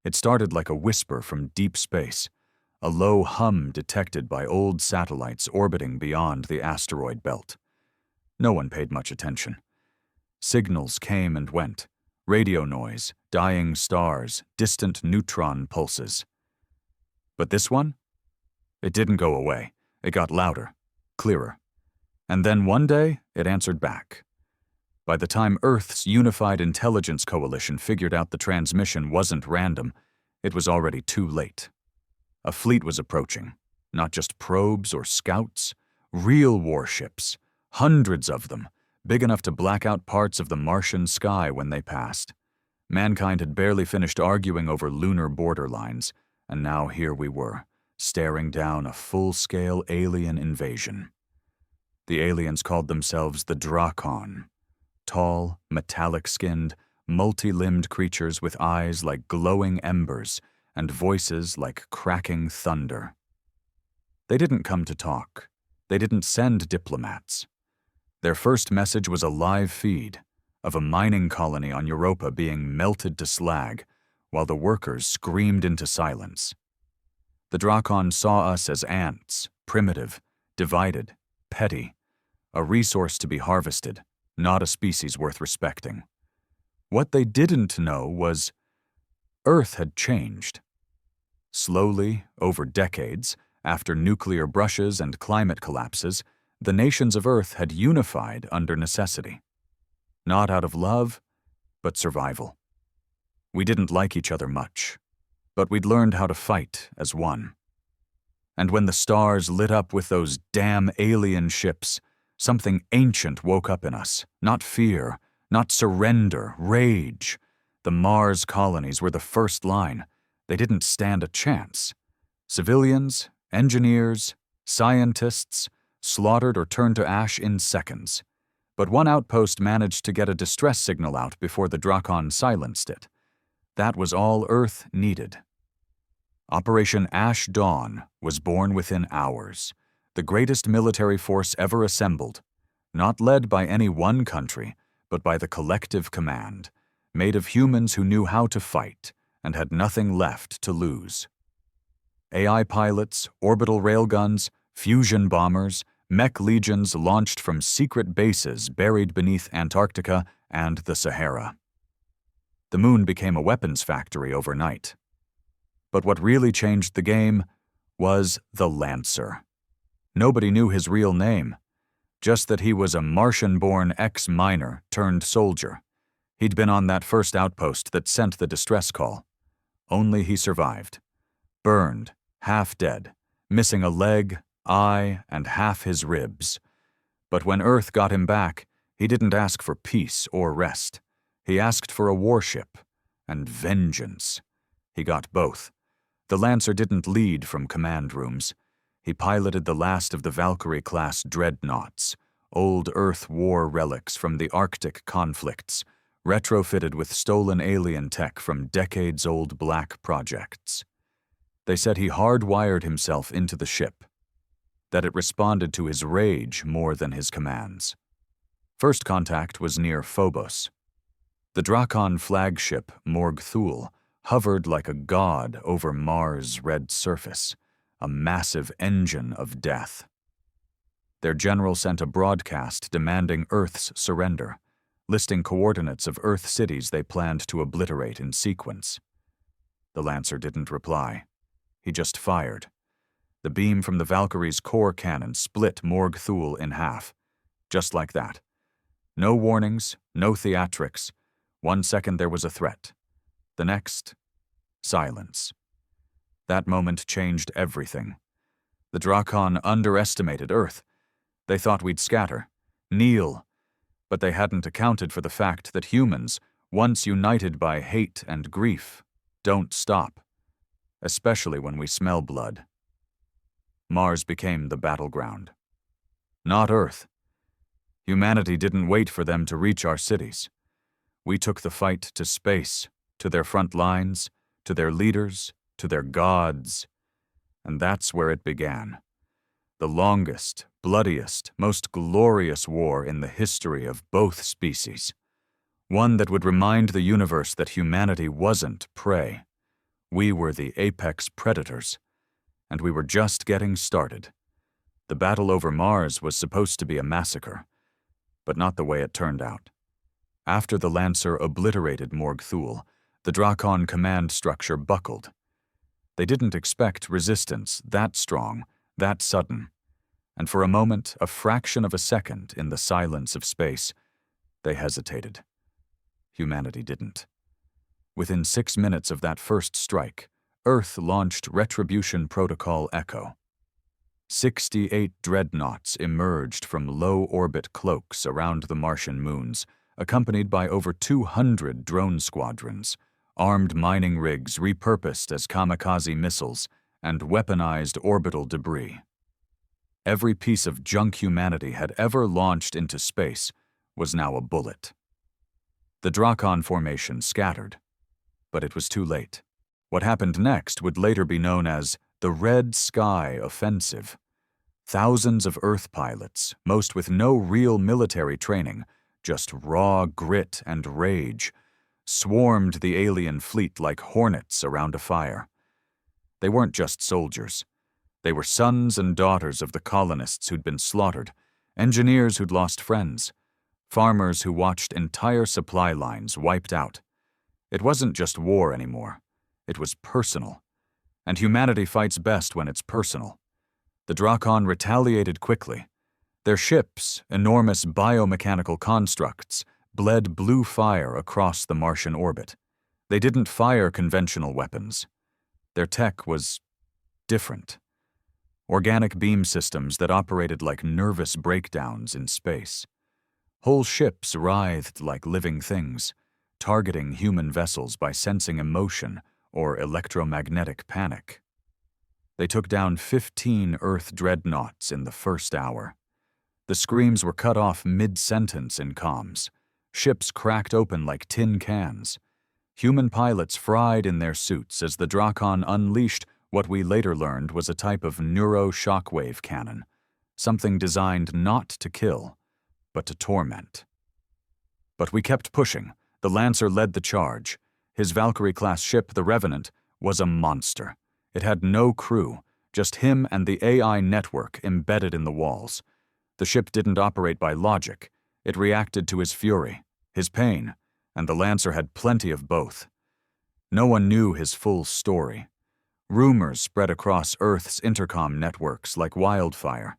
It started like a whisper from deep space, a low hum detected by old satellites orbiting beyond the asteroid belt. No one paid much attention. Signals came and went, radio noise, dying stars, distant neutron pulses. But this one? It didn't go away. It got louder, clearer. And then one day, it answered back. By the time Earth's Unified Intelligence Coalition figured out the transmission wasn't random, it was already too late. A fleet was approaching, not just probes or scouts, real warships, hundreds of them, big enough to black out parts of the Martian sky when they passed. Mankind had barely finished arguing over lunar borderlines, and now here we were, staring down a full-scale alien invasion. The aliens called themselves the Dracon. Tall, metallic-skinned, multi-limbed creatures with eyes like glowing embers and voices like cracking thunder. They didn't come to talk. They didn't send diplomats. Their first message was a live feed of a mining colony on Europa being melted to slag, while the workers screamed into silence. The Dracon saw us as ants, primitive, divided, petty, a resource to be harvested, not a species worth respecting. What they didn't know was Earth had changed. Slowly, over decades, after nuclear brushes and climate collapses, the nations of Earth had unified under necessity. Not out of love, but survival. We didn't like each other much, but we'd learned how to fight as one. And when the stars lit up with those damn alien ships, something ancient woke up in us. Not fear, not surrender, rage. The Mars colonies were the first line. They didn't stand a chance. Civilians, engineers, scientists, slaughtered or turned to ash in seconds. But one outpost managed to get a distress signal out before the Dracon silenced it. That was all Earth needed. Operation Ash Dawn was born within hours, the greatest military force ever assembled, not led by any one country, but by the collective command, made of humans who knew how to fight and had nothing left to lose. AI pilots, orbital railguns, fusion bombers, mech legions launched from secret bases buried beneath Antarctica and the Sahara. The moon became a weapons factory overnight. But what really changed the game was the Lancer. Nobody knew his real name, just that he was a Martian-born ex-miner turned soldier. He'd been on that first outpost that sent the distress call. Only he survived. Burned, half dead, missing a leg, eye, and half his ribs. But when Earth got him back, he didn't ask for peace or rest. He asked for a warship and vengeance. He got both. The Lancer didn't lead from command rooms. He piloted the last of the Valkyrie-class dreadnoughts, old Earth war relics from the Arctic conflicts, retrofitted with stolen alien tech from decades-old black projects. They said he hardwired himself into the ship, that it responded to his rage more than his commands. First contact was near Phobos. The Dracon flagship, Morg Thul, hovered like a god over Mars' red surface, a massive engine of death. Their general sent a broadcast demanding Earth's surrender, listing coordinates of Earth cities they planned to obliterate in sequence. The Lancer didn't reply. He just fired. The beam from the Valkyrie's core cannon split Morg Thul in half. Just like that. No warnings, no theatrics. 1 second there was a threat. The next, silence. That moment changed everything. The Dracon underestimated Earth. They thought we'd scatter, kneel, but they hadn't accounted for the fact that humans, once united by hate and grief, don't stop, especially when we smell blood. Mars became the battleground. Not Earth. Humanity didn't wait for them to reach our cities. We took the fight to space, to their front lines, to their leaders, to their gods. And that's where it began. The longest, bloodiest, most glorious war in the history of both species. One that would remind the universe that humanity wasn't prey. We were the apex predators, and we were just getting started. The battle over Mars was supposed to be a massacre, but not the way it turned out. After the Lancer obliterated Morg Thule, the Dracon command structure buckled. They didn't expect resistance that strong, that sudden, and for a moment, a fraction of a second in the silence of space, they hesitated. Humanity didn't. Within 6 minutes of that first strike, Earth launched Retribution Protocol Echo. 68 dreadnoughts emerged from low-orbit cloaks around the Martian moons, accompanied by over 200 drone squadrons, armed mining rigs repurposed as kamikaze missiles, and weaponized orbital debris. Every piece of junk humanity had ever launched into space was now a bullet. The Dracon formation scattered, but it was too late. What happened next would later be known as the Red Sky Offensive. Thousands of Earth pilots, most with no real military training, just raw grit and rage, swarmed the alien fleet like hornets around a fire. They weren't just soldiers. They were sons and daughters of the colonists who'd been slaughtered, engineers who'd lost friends, farmers who watched entire supply lines wiped out. It wasn't just war anymore. It was personal. And humanity fights best when it's personal. The Dracon retaliated quickly. Their ships, enormous biomechanical constructs, bled blue fire across the Martian orbit. They didn't fire conventional weapons. Their tech was different. Organic beam systems that operated like nervous breakdowns in space. Whole ships writhed like living things, targeting human vessels by sensing emotion or electromagnetic panic. They took down 15 Earth dreadnoughts in the first hour. The screams were cut off mid-sentence in comms. Ships cracked open like tin cans. Human pilots fried in their suits as the Dracon unleashed what we later learned was a type of neuro-shockwave cannon, something designed not to kill, but to torment. But we kept pushing. The Lancer led the charge. His Valkyrie-class ship, the Revenant, was a monster. It had no crew, just him and the AI network embedded in the walls. The ship didn't operate by logic. It reacted to his fury, his pain, and the Lancer had plenty of both. No one knew his full story. Rumors spread across Earth's intercom networks like wildfire.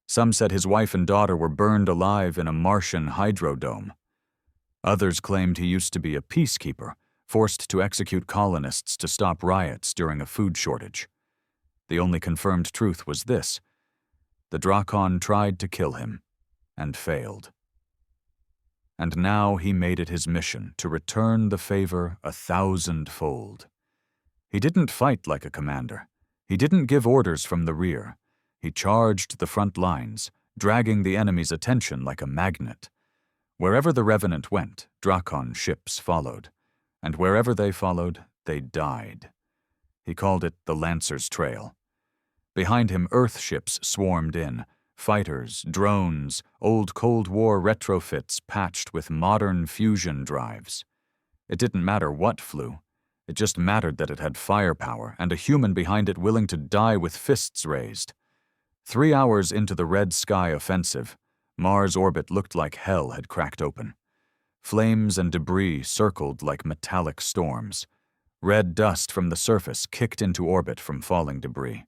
Some said his wife and daughter were burned alive in a Martian hydrodome. Others claimed he used to be a peacekeeper, forced to execute colonists to stop riots during a food shortage. The only confirmed truth was this: the Dracon tried to kill him, and failed. And now he made it his mission to return the favor 1,000-fold. He didn't fight like a commander. He didn't give orders from the rear. He charged the front lines, dragging the enemy's attention like a magnet. Wherever the Revenant went, Dracon ships followed. And wherever they followed, they died. He called it the Lancer's Trail. Behind him, Earth ships swarmed in, fighters, drones, old Cold War retrofits patched with modern fusion drives. It didn't matter what flew. It just mattered that it had firepower and a human behind it willing to die with fists raised. 3 hours into the Red Sky Offensive, Mars' orbit looked like hell had cracked open. Flames and debris circled like metallic storms. Red dust from the surface kicked into orbit from falling debris.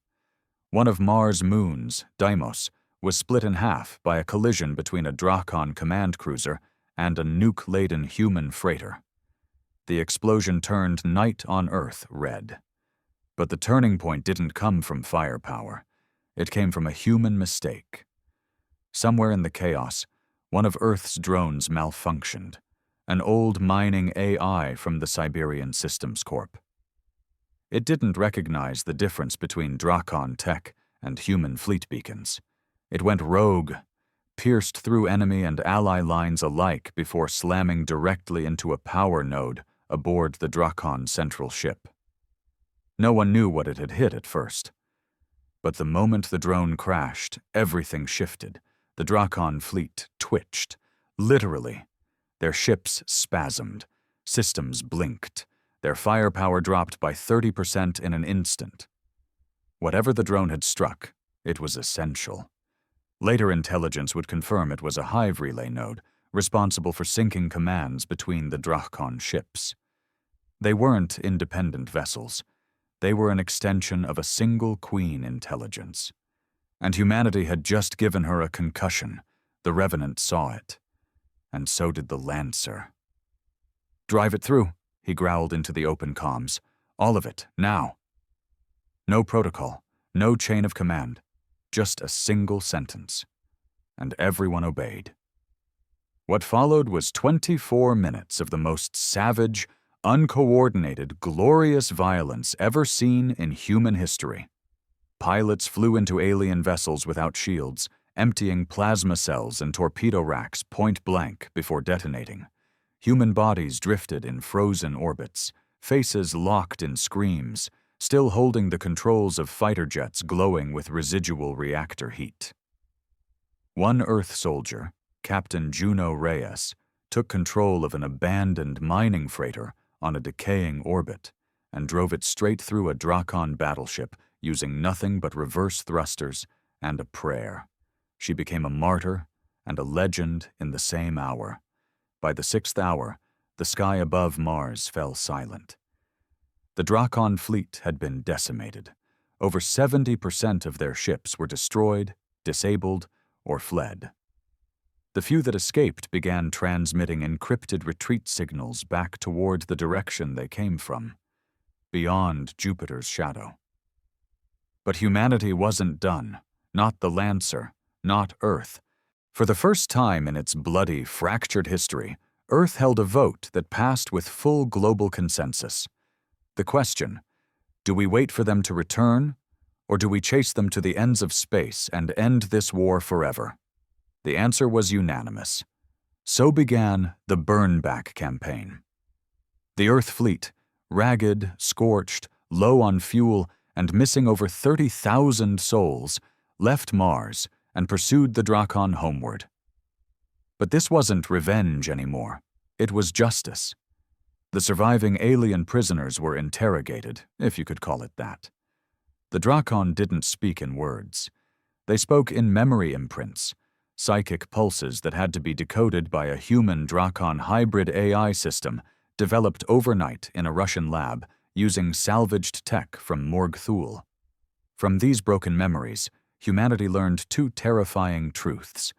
One of Mars' moons, Deimos, was split in half by a collision between a Dracon command cruiser and a nuke-laden human freighter. The explosion turned night on Earth red. But the turning point didn't come from firepower. It came from a human mistake. Somewhere in the chaos, one of Earth's drones malfunctioned, an old mining AI from the Siberian Systems Corp. It didn't recognize the difference between Dracon tech and human fleet beacons. It went rogue, pierced through enemy and ally lines alike before slamming directly into a power node aboard the Dracon central ship. No one knew what it had hit at first. But the moment the drone crashed, everything shifted. The Dracon fleet twitched. Literally. Their ships spasmed. Systems blinked. Their firepower dropped by 30% in an instant. Whatever the drone had struck, it was essential. Later intelligence would confirm it was a hive relay node, responsible for syncing commands between the Dracon ships. They weren't independent vessels. They were an extension of a single queen intelligence. And humanity had just given her a concussion. The Revenant saw it. And so did the Lancer. "Drive it through," he growled into the open comms. "All of it, now." No protocol, no chain of command, just a single sentence. And everyone obeyed. What followed was 24 minutes of the most savage, uncoordinated, glorious violence ever seen in human history. Pilots flew into alien vessels without shields, emptying plasma cells and torpedo racks point blank before detonating. Human bodies drifted in frozen orbits, faces locked in screams, still holding the controls of fighter jets glowing with residual reactor heat. One Earth soldier, Captain Juno Reyes, took control of an abandoned mining freighter on a decaying orbit and drove it straight through a Dracon battleship using nothing but reverse thrusters and a prayer. She became a martyr and a legend in the same hour. By the 6th hour, the sky above Mars fell silent. The Dracon fleet had been decimated. Over 70% of their ships were destroyed, disabled, or fled. The few that escaped began transmitting encrypted retreat signals back toward the direction they came from, beyond Jupiter's shadow. But humanity wasn't done, not the Lancer, not Earth. For the first time in its bloody, fractured history, Earth held a vote that passed with full global consensus. The question, do we wait for them to return, or do we chase them to the ends of space and end this war forever? The answer was unanimous. So began the Burnback Campaign. The Earth fleet, ragged, scorched, low on fuel, and missing over 30,000 souls, left Mars and pursued the Dracon homeward. But this wasn't revenge anymore. It was justice. The surviving alien prisoners were interrogated, if you could call it that. The Dracon didn't speak in words. They spoke in memory imprints, psychic pulses that had to be decoded by a human-Dracon hybrid AI system developed overnight in a Russian lab using salvaged tech from Morg Thule. From these broken memories, humanity learned two terrifying truths.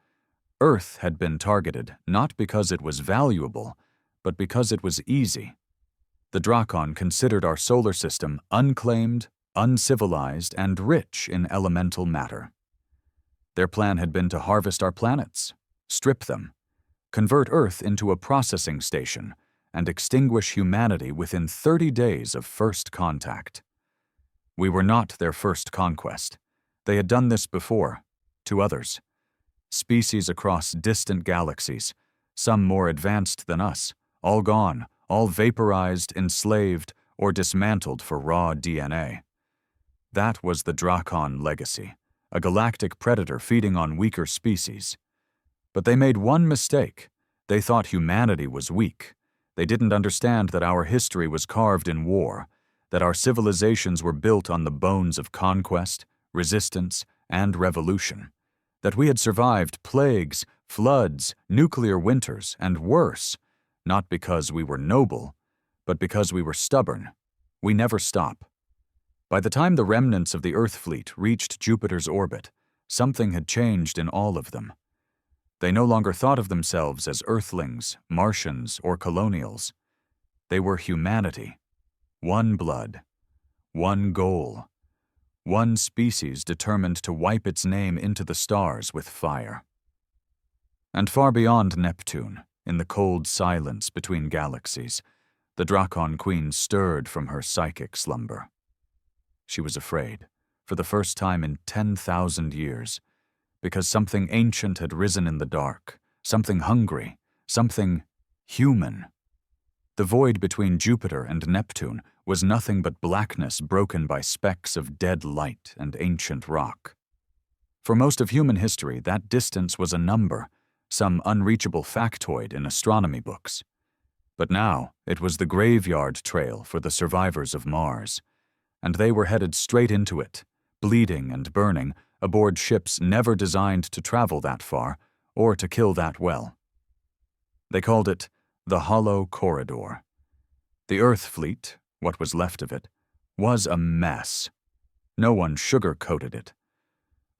Earth had been targeted not because it was valuable, but because it was easy. The Dracon considered our solar system unclaimed, uncivilized, and rich in elemental matter. Their plan had been to harvest our planets, strip them, convert Earth into a processing station, and extinguish humanity within 30 days of first contact. We were not their first conquest. They had done this before, to others. Species across distant galaxies, some more advanced than us, all gone, all vaporized, enslaved, or dismantled for raw DNA. That was the Dracon legacy, a galactic predator feeding on weaker species. But they made one mistake. They thought humanity was weak. They didn't understand that our history was carved in war, that our civilizations were built on the bones of conquest, resistance, and revolution, that we had survived plagues, floods, nuclear winters, and worse, not because we were noble, but because we were stubborn. We never stop. By the time the remnants of the Earth fleet reached Jupiter's orbit, something had changed in all of them. They no longer thought of themselves as Earthlings, Martians, or colonials. They were humanity. One blood. One goal. One species determined to wipe its name into the stars with fire. And far beyond Neptune, in the cold silence between galaxies, the Dracon Queen stirred from her psychic slumber. She was afraid, for the first time in 10,000 years, because something ancient had risen in the dark, something hungry, something human. The void between Jupiter and Neptune was nothing but blackness broken by specks of dead light and ancient rock. For most of human history, that distance was a number, some unreachable factoid in astronomy books. But now it was the graveyard trail for the survivors of Mars, and they were headed straight into it, bleeding and burning, aboard ships never designed to travel that far or to kill that well. They called it the Hollow Corridor. The Earth fleet, what was left of it, was a mess. No one sugar-coated it.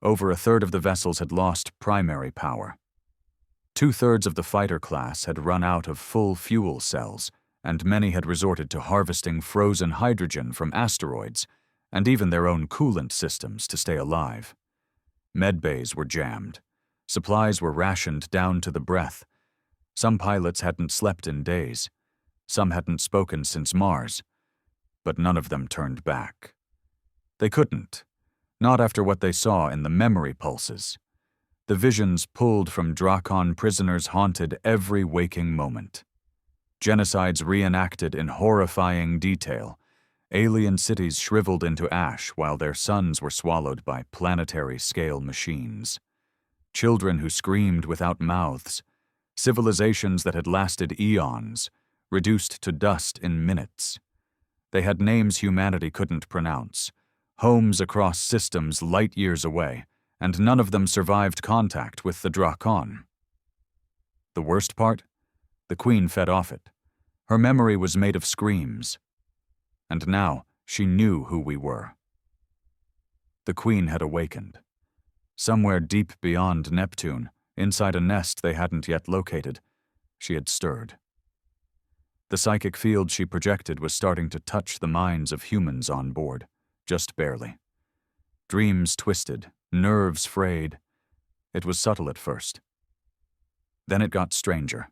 Over a third of the vessels had lost primary power. 2/3 of the fighter class had run out of full fuel cells, and many had resorted to harvesting frozen hydrogen from asteroids and even their own coolant systems to stay alive. Medbays were jammed. Supplies were rationed down to the breath. Some pilots hadn't slept in days. Some hadn't spoken since Mars. But none of them turned back. They couldn't. Not after what they saw in the memory pulses. The visions pulled from Dracon prisoners haunted every waking moment. Genocides reenacted in horrifying detail. Alien cities shriveled into ash while their suns were swallowed by planetary-scale machines. Children who screamed without mouths. Civilizations that had lasted eons, reduced to dust in minutes. They had names humanity couldn't pronounce, homes across systems light years away, and none of them survived contact with the Dracon. The worst part? The Queen fed off it. Her memory was made of screams. And now she knew who we were. The Queen had awakened. Somewhere deep beyond Neptune, inside a nest they hadn't yet located, she had stirred. The psychic field she projected was starting to touch the minds of humans on board, just barely. Dreams twisted, nerves frayed. It was subtle at first. Then it got stranger.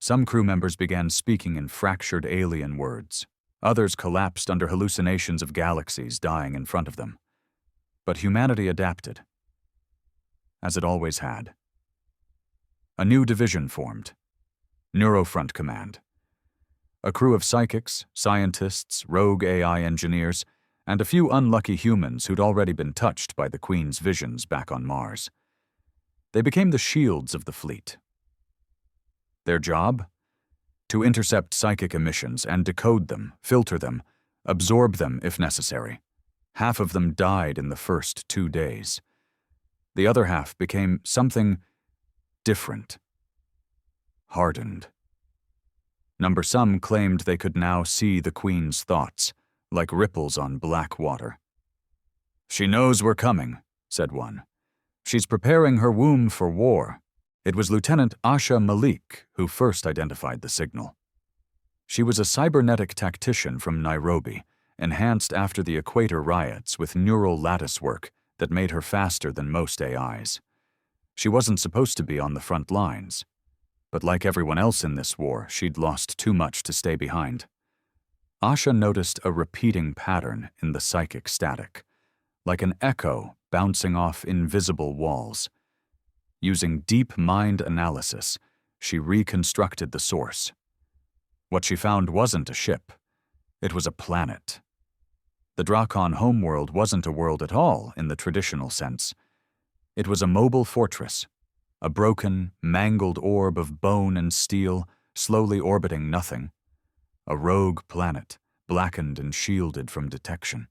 Some crew members began speaking in fractured alien words. Others collapsed under hallucinations of galaxies dying in front of them. But humanity adapted, as it always had. A new division formed, Neurofront Command. A crew of psychics, scientists, rogue AI engineers, and a few unlucky humans who'd already been touched by the Queen's visions back on Mars. They became the shields of the fleet. Their job? To intercept psychic emissions and decode them, filter them, absorb them if necessary. Half of them died in the first 2 days. The other half became something different. Hardened. Some claimed they could now see the Queen's thoughts, like ripples on black water. "She knows we're coming," said one. "She's preparing her womb for war." It was Lieutenant Asha Malik who first identified the signal. She was a cybernetic tactician from Nairobi, enhanced after the Equator riots with neural lattice work that made her faster than most AIs. She wasn't supposed to be on the front lines, but like everyone else in this war, she'd lost too much to stay behind. Asha noticed a repeating pattern in the psychic static, like an echo bouncing off invisible walls. Using deep mind analysis, she reconstructed the source. What she found wasn't a ship. It was a planet. The Dracon homeworld wasn't a world at all in the traditional sense. It was a mobile fortress, a broken, mangled orb of bone and steel slowly orbiting nothing. A rogue planet, blackened and shielded from detection.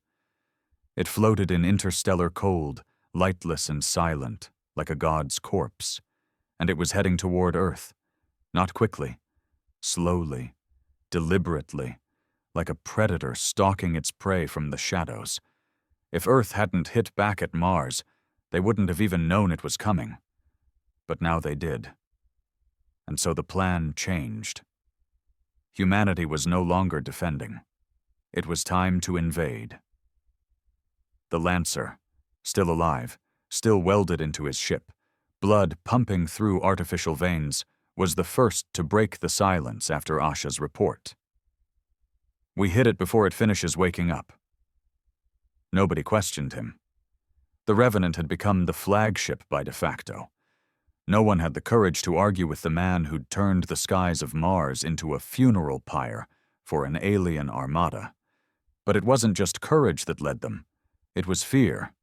It floated in interstellar cold, lightless and silent, like a god's corpse, and it was heading toward Earth, not quickly, slowly, deliberately, like a predator stalking its prey from the shadows. If Earth hadn't hit back at Mars, they wouldn't have even known it was coming. But now they did. And so the plan changed. Humanity was no longer defending. It was time to invade. The Lancer, still alive, still welded into his ship, blood pumping through artificial veins, was the first to break the silence after Asha's report. "We hit it before it finishes waking up." Nobody questioned him. The Revenant had become the flagship by de facto. No one had the courage to argue with the man who'd turned the skies of Mars into a funeral pyre for an alien armada. But it wasn't just courage that led them. It was fear.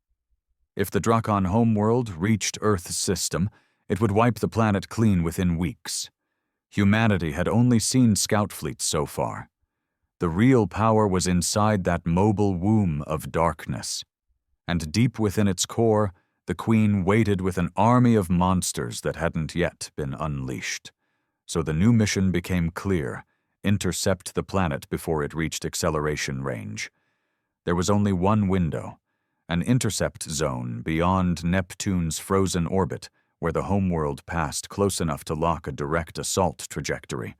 If the Dracon homeworld reached Earth's system, it would wipe the planet clean within weeks. Humanity had only seen scout fleets so far. The real power was inside that mobile womb of darkness. And deep within its core, the Queen waited with an army of monsters that hadn't yet been unleashed. So the new mission became clear: intercept the planet before it reached acceleration range. There was only one window, an intercept zone beyond Neptune's frozen orbit, where the homeworld passed close enough to lock a direct assault trajectory.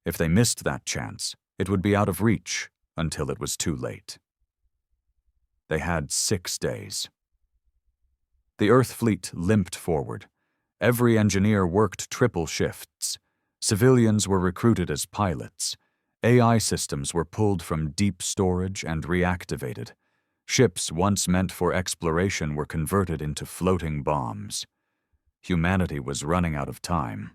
If they missed that chance, it would be out of reach until it was too late. They had 6 days. The Earth fleet limped forward. Every engineer worked triple shifts. Civilians were recruited as pilots. AI systems were pulled from deep storage and reactivated. Ships once meant for exploration were converted into floating bombs. Humanity was running out of time.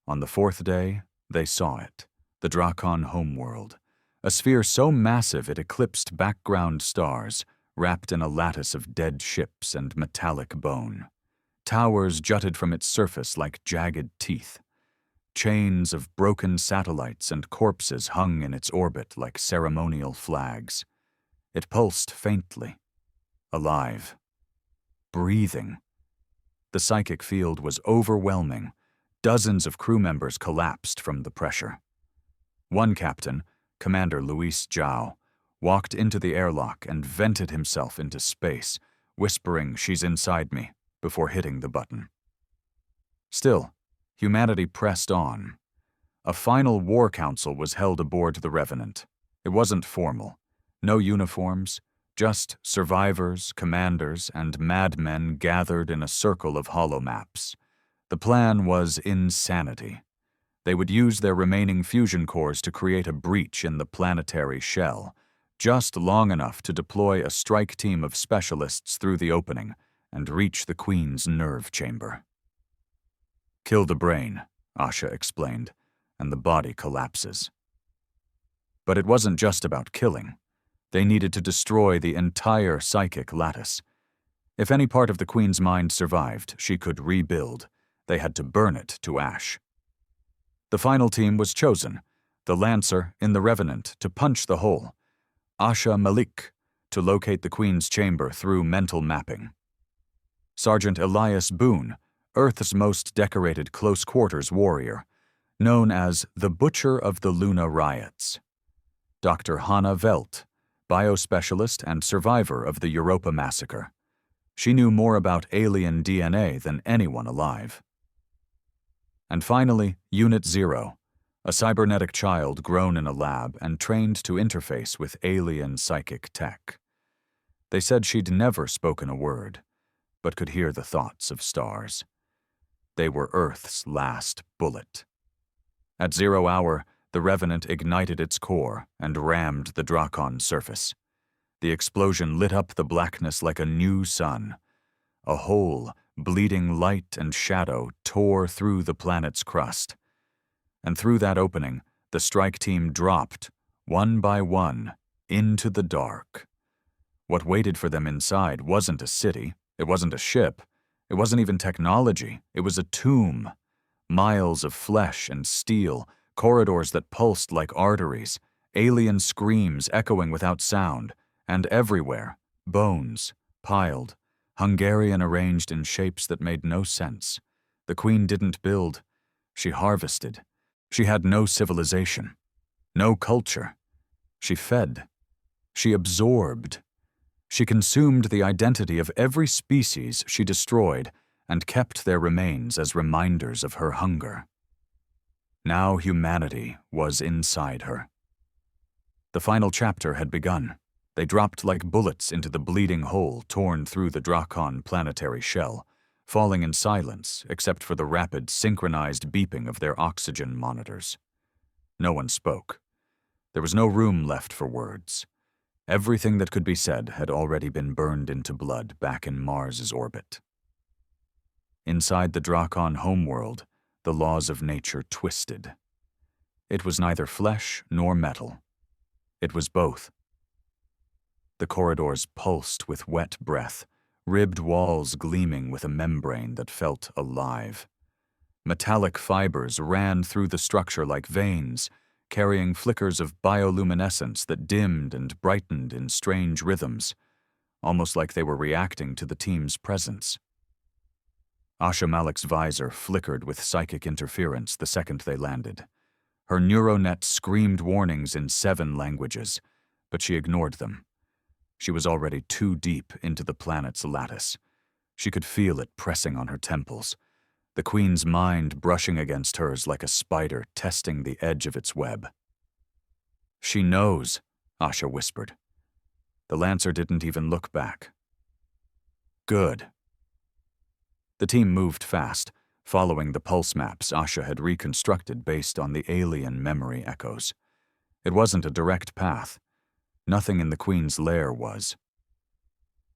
On the 4th day, they saw it, the Dracon homeworld, a sphere so massive it eclipsed background stars, wrapped in a lattice of dead ships and metallic bone. Towers jutted from its surface like jagged teeth. Chains of broken satellites and corpses hung in its orbit like ceremonial flags. It pulsed faintly, alive, breathing. The psychic field was overwhelming. Dozens of crew members collapsed from the pressure. One captain, Commander Luis Zhao, walked into the airlock and vented himself into space, whispering, "She's inside me," before hitting the button. Still, humanity pressed on. A final war council was held aboard the Revenant. It wasn't formal. No uniforms, just survivors, commanders, and madmen gathered in a circle of holomaps. The plan was insanity. They would use their remaining fusion cores to create a breach in the planetary shell, just long enough to deploy a strike team of specialists through the opening and reach the Queen's nerve chamber. "Kill the brain," Asha explained, "and the body collapses." But it wasn't just about killing. They needed to destroy the entire psychic lattice. If any part of the Queen's mind survived, she could rebuild. They had to burn it to ash. The final team was chosen, the Lancer in the Revenant to punch the hole, Asha Malik to locate the Queen's chamber through mental mapping, Sergeant Elias Boone, Earth's most decorated close-quarters warrior, known as the Butcher of the Luna Riots, Dr. Hannah Velt, biospecialist and survivor of the Europa massacre. She knew more about alien DNA than anyone alive. And finally, Unit 0, a cybernetic child grown in a lab and trained to interface with alien psychic tech. They said she'd never spoken a word, but could hear the thoughts of stars. They were Earth's last bullet. At 0 hour, the Revenant ignited its core and rammed the Dracon surface. The explosion lit up the blackness like a new sun. A hole, bleeding light and shadow, tore through the planet's crust. And through that opening, the strike team dropped, one by one, into the dark. What waited for them inside wasn't a city, it wasn't a ship, it wasn't even technology, it was a tomb. Miles of flesh and steel, corridors that pulsed like arteries, alien screams echoing without sound, and everywhere, bones, piled, Hungarian arranged in shapes that made no sense. The Queen didn't build, she harvested. She had no civilization, no culture. She fed. She absorbed. She consumed the identity of every species she destroyed and kept their remains as reminders of her hunger. Now humanity was inside her. The final chapter had begun. They dropped like bullets into the bleeding hole torn through the Dracon planetary shell, falling in silence except for the rapid, synchronized beeping of their oxygen monitors. No one spoke. There was no room left for words. Everything that could be said had already been burned into blood back in Mars's orbit. Inside the Dracon homeworld, the laws of nature twisted. It was neither flesh nor metal. It was both. The corridors pulsed with wet breath, ribbed walls gleaming with a membrane that felt alive. Metallic fibers ran through the structure like veins, carrying flickers of bioluminescence that dimmed and brightened in strange rhythms, almost like they were reacting to the team's presence. Asha Malik's visor flickered with psychic interference the second they landed. Her neuronet screamed warnings in 7 languages, but she ignored them. She was already too deep into the planet's lattice. She could feel it pressing on her temples, the Queen's mind brushing against hers like a spider testing the edge of its web. "She knows," Asha whispered. The Lancer didn't even look back. "Good." The team moved fast, following the pulse maps Asha had reconstructed based on the alien memory echoes. It wasn't a direct path. Nothing in the Queen's lair was.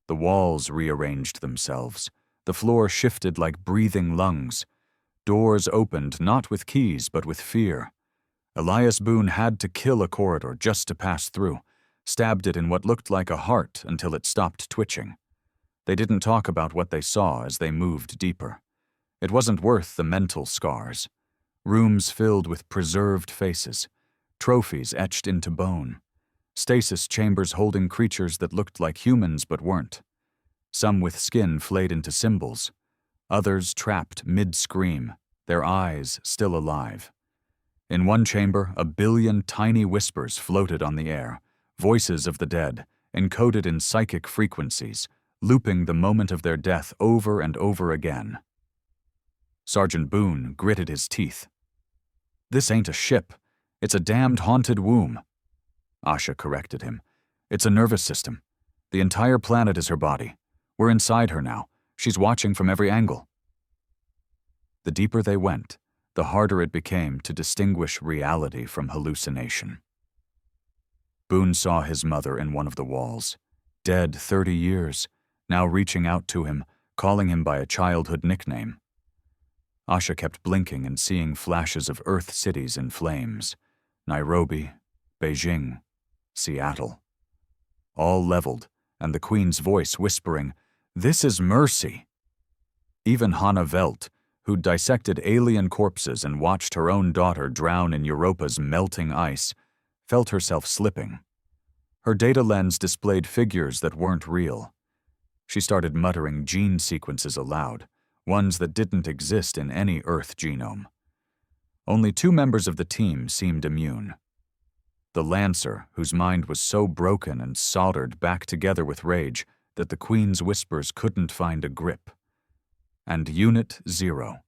The walls rearranged themselves. The floor shifted like breathing lungs. Doors opened not with keys but with fear. Elias Boone had to kill a corridor just to pass through, stabbed it in what looked like a heart until it stopped twitching. They didn't talk about what they saw as they moved deeper. It wasn't worth the mental scars. Rooms filled with preserved faces, trophies etched into bone, stasis chambers holding creatures that looked like humans but weren't. Some with skin flayed into symbols, others trapped mid-scream, their eyes still alive. In one chamber, 1 billion tiny whispers floated on the air, voices of the dead, encoded in psychic frequencies, looping the moment of their death over and over again. Sergeant Boone gritted his teeth. "This ain't a ship. It's a damned haunted womb." Asha corrected him. "It's a nervous system. The entire planet is her body. We're inside her now. She's watching from every angle." The deeper they went, the harder it became to distinguish reality from hallucination. Boone saw his mother in one of the walls, dead 30 years, now reaching out to him, calling him by a childhood nickname. Asha kept blinking and seeing flashes of Earth cities in flames. Nairobi, Beijing, Seattle. All leveled, and the Queen's voice whispering, "This is mercy." Even Hannah Velt, who'd dissected alien corpses and watched her own daughter drown in Europa's melting ice, felt herself slipping. Her data lens displayed figures that weren't real. She started muttering gene sequences aloud, ones that didn't exist in any Earth genome. Only 2 members of the team seemed immune. The Lancer, whose mind was so broken and soldered back together with rage that the Queen's whispers couldn't find a grip. And Unit 0.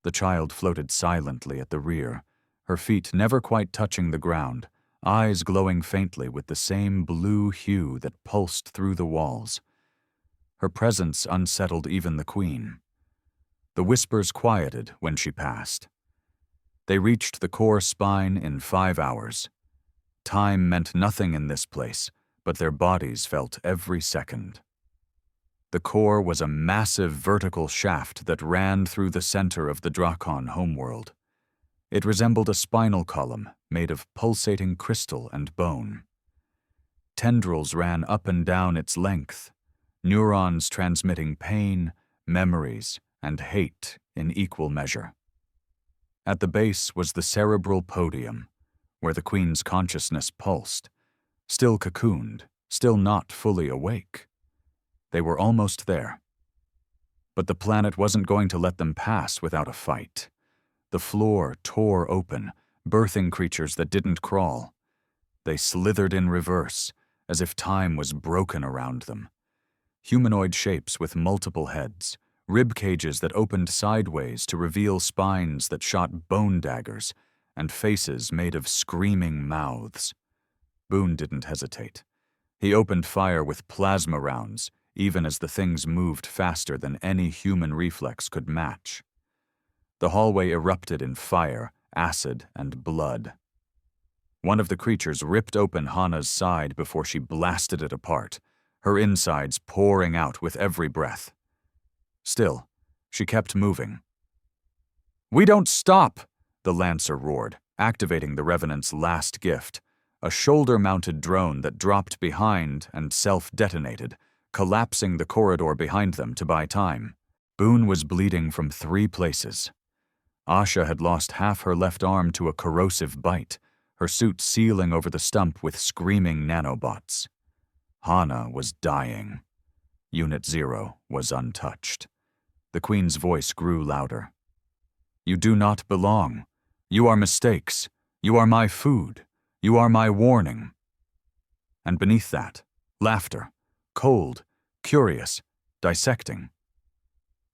The child floated silently at the rear, her feet never quite touching the ground, eyes glowing faintly with the same blue hue that pulsed through the walls. Her presence unsettled even the Queen. The whispers quieted when she passed. They reached the core spine in 5 hours. Time meant nothing in this place, but their bodies felt every second. The core was a massive vertical shaft that ran through the center of the Dracon homeworld. It resembled a spinal column made of pulsating crystal and bone. Tendrils ran up and down its length, neurons transmitting pain, memories, and hate in equal measure. At the base was the cerebral podium, where the Queen's consciousness pulsed, still cocooned, still not fully awake. They were almost there. But the planet wasn't going to let them pass without a fight. The floor tore open, birthing creatures that didn't crawl. They slithered in reverse, as if time was broken around them. Humanoid shapes with multiple heads, rib cages that opened sideways to reveal spines that shot bone daggers, and faces made of screaming mouths. Boone didn't hesitate. He opened fire with plasma rounds, even as the things moved faster than any human reflex could match. The hallway erupted in fire, acid, and blood. One of the creatures ripped open Hannah's side before she blasted it apart, her insides pouring out with every breath. Still, she kept moving. "We don't stop!" the Lancer roared, activating the Revenant's last gift, a shoulder-mounted drone that dropped behind and self-detonated, collapsing the corridor behind them to buy time. Boone was bleeding from 3 places. Asha had lost half her left arm to a corrosive bite, her suit sealing over the stump with screaming nanobots. Hana was dying. Unit 0 was untouched. The Queen's voice grew louder. "You do not belong. You are mistakes. You are my food. You are my warning." And beneath that, laughter, cold, curious, dissecting.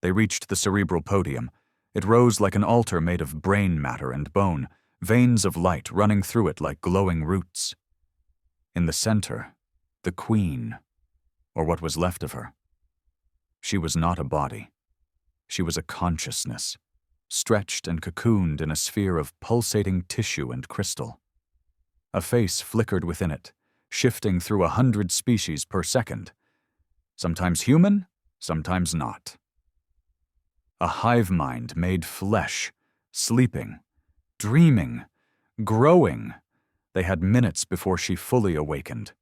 They reached the cerebral podium. It rose like an altar made of brain matter and bone, veins of light running through it like glowing roots. In the center, the Queen, or what was left of her. She was not a body. She was a consciousness, stretched and cocooned in a sphere of pulsating tissue and crystal. A face flickered within it, shifting through 100 species per second, sometimes human, sometimes not. A hive mind made flesh, sleeping, dreaming, growing. They had minutes before she fully awakened.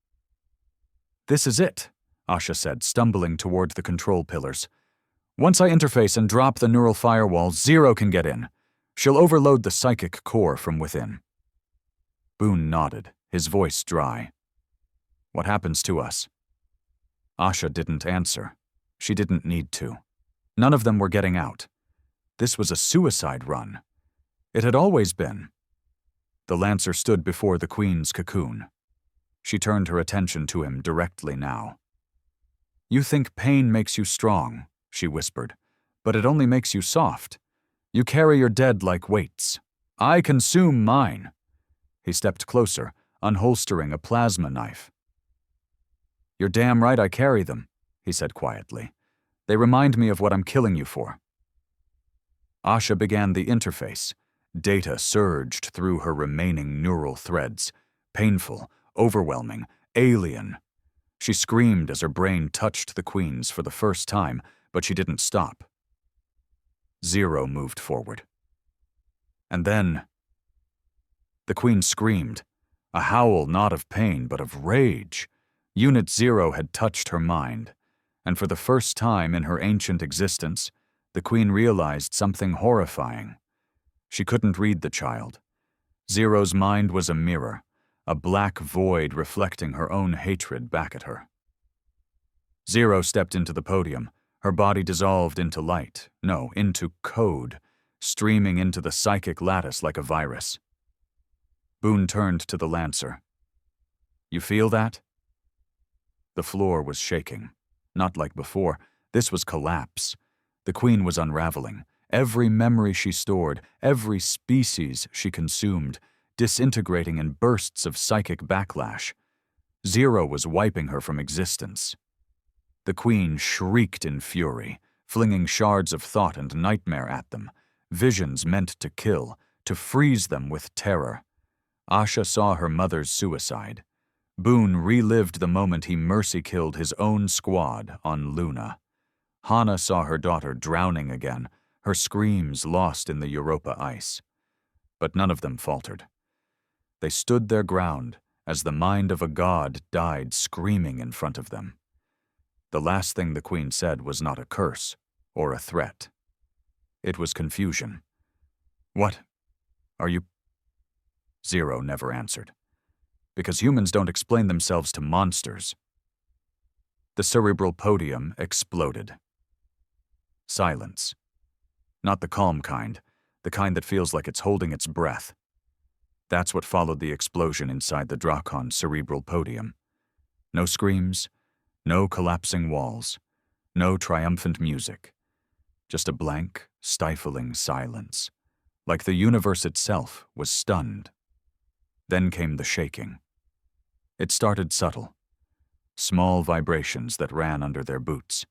"This is it," Asha said, stumbling toward the control pillars. "Once I interface and drop the neural firewall, 0 can get in. She'll overload the psychic core from within." Boone nodded, his voice dry. "What happens to us?" Asha didn't answer. She didn't need to. None of them were getting out. This was a suicide run. It had always been. The Lancer stood before the Queen's cocoon. She turned her attention to him directly now. "You think pain makes you strong," she whispered, "but it only makes you soft. You carry your dead like weights. I consume mine." He stepped closer, unholstering a plasma knife. "You're damn right I carry them," he said quietly. "They remind me of what I'm killing you for." Asha began the interface. Data surged through her remaining neural threads. Painful, overwhelming, alien. She screamed as her brain touched the Queen's for the first time, but she didn't stop. 0 moved forward. And then the Queen screamed, a howl not of pain but of rage. Unit 0 had touched her mind, and for the first time in her ancient existence, the Queen realized something horrifying. She couldn't read the child. 0's mind was a mirror, a black void reflecting her own hatred back at her. 0 stepped into the podium, her body dissolved into light, no, into code, streaming into the psychic lattice like a virus. Boone turned to the Lancer. "You feel that?" The floor was shaking. Not like before. This was collapse. The Queen was unraveling. Every memory she stored, every species she consumed, disintegrating in bursts of psychic backlash. 0 was wiping her from existence. The Queen shrieked in fury, flinging shards of thought and nightmare at them, visions meant to kill, to freeze them with terror. Asha saw her mother's suicide. Boone relived the moment he mercy-killed his own squad on Luna. Hana saw her daughter drowning again, her screams lost in the Europa ice. But none of them faltered. They stood their ground as the mind of a god died screaming in front of them. The last thing the Queen said was not a curse or a threat. It was confusion. "What? Are you—" 0 never answered. Because humans don't explain themselves to monsters. The cerebral podium exploded. Silence. Not the calm kind, the kind that feels like it's holding its breath. That's what followed the explosion inside the Dracon cerebral podium. No screams, no collapsing walls, no triumphant music. Just a blank, stifling silence, like the universe itself was stunned. Then came the shaking. It started subtle, small vibrations that ran under their boots.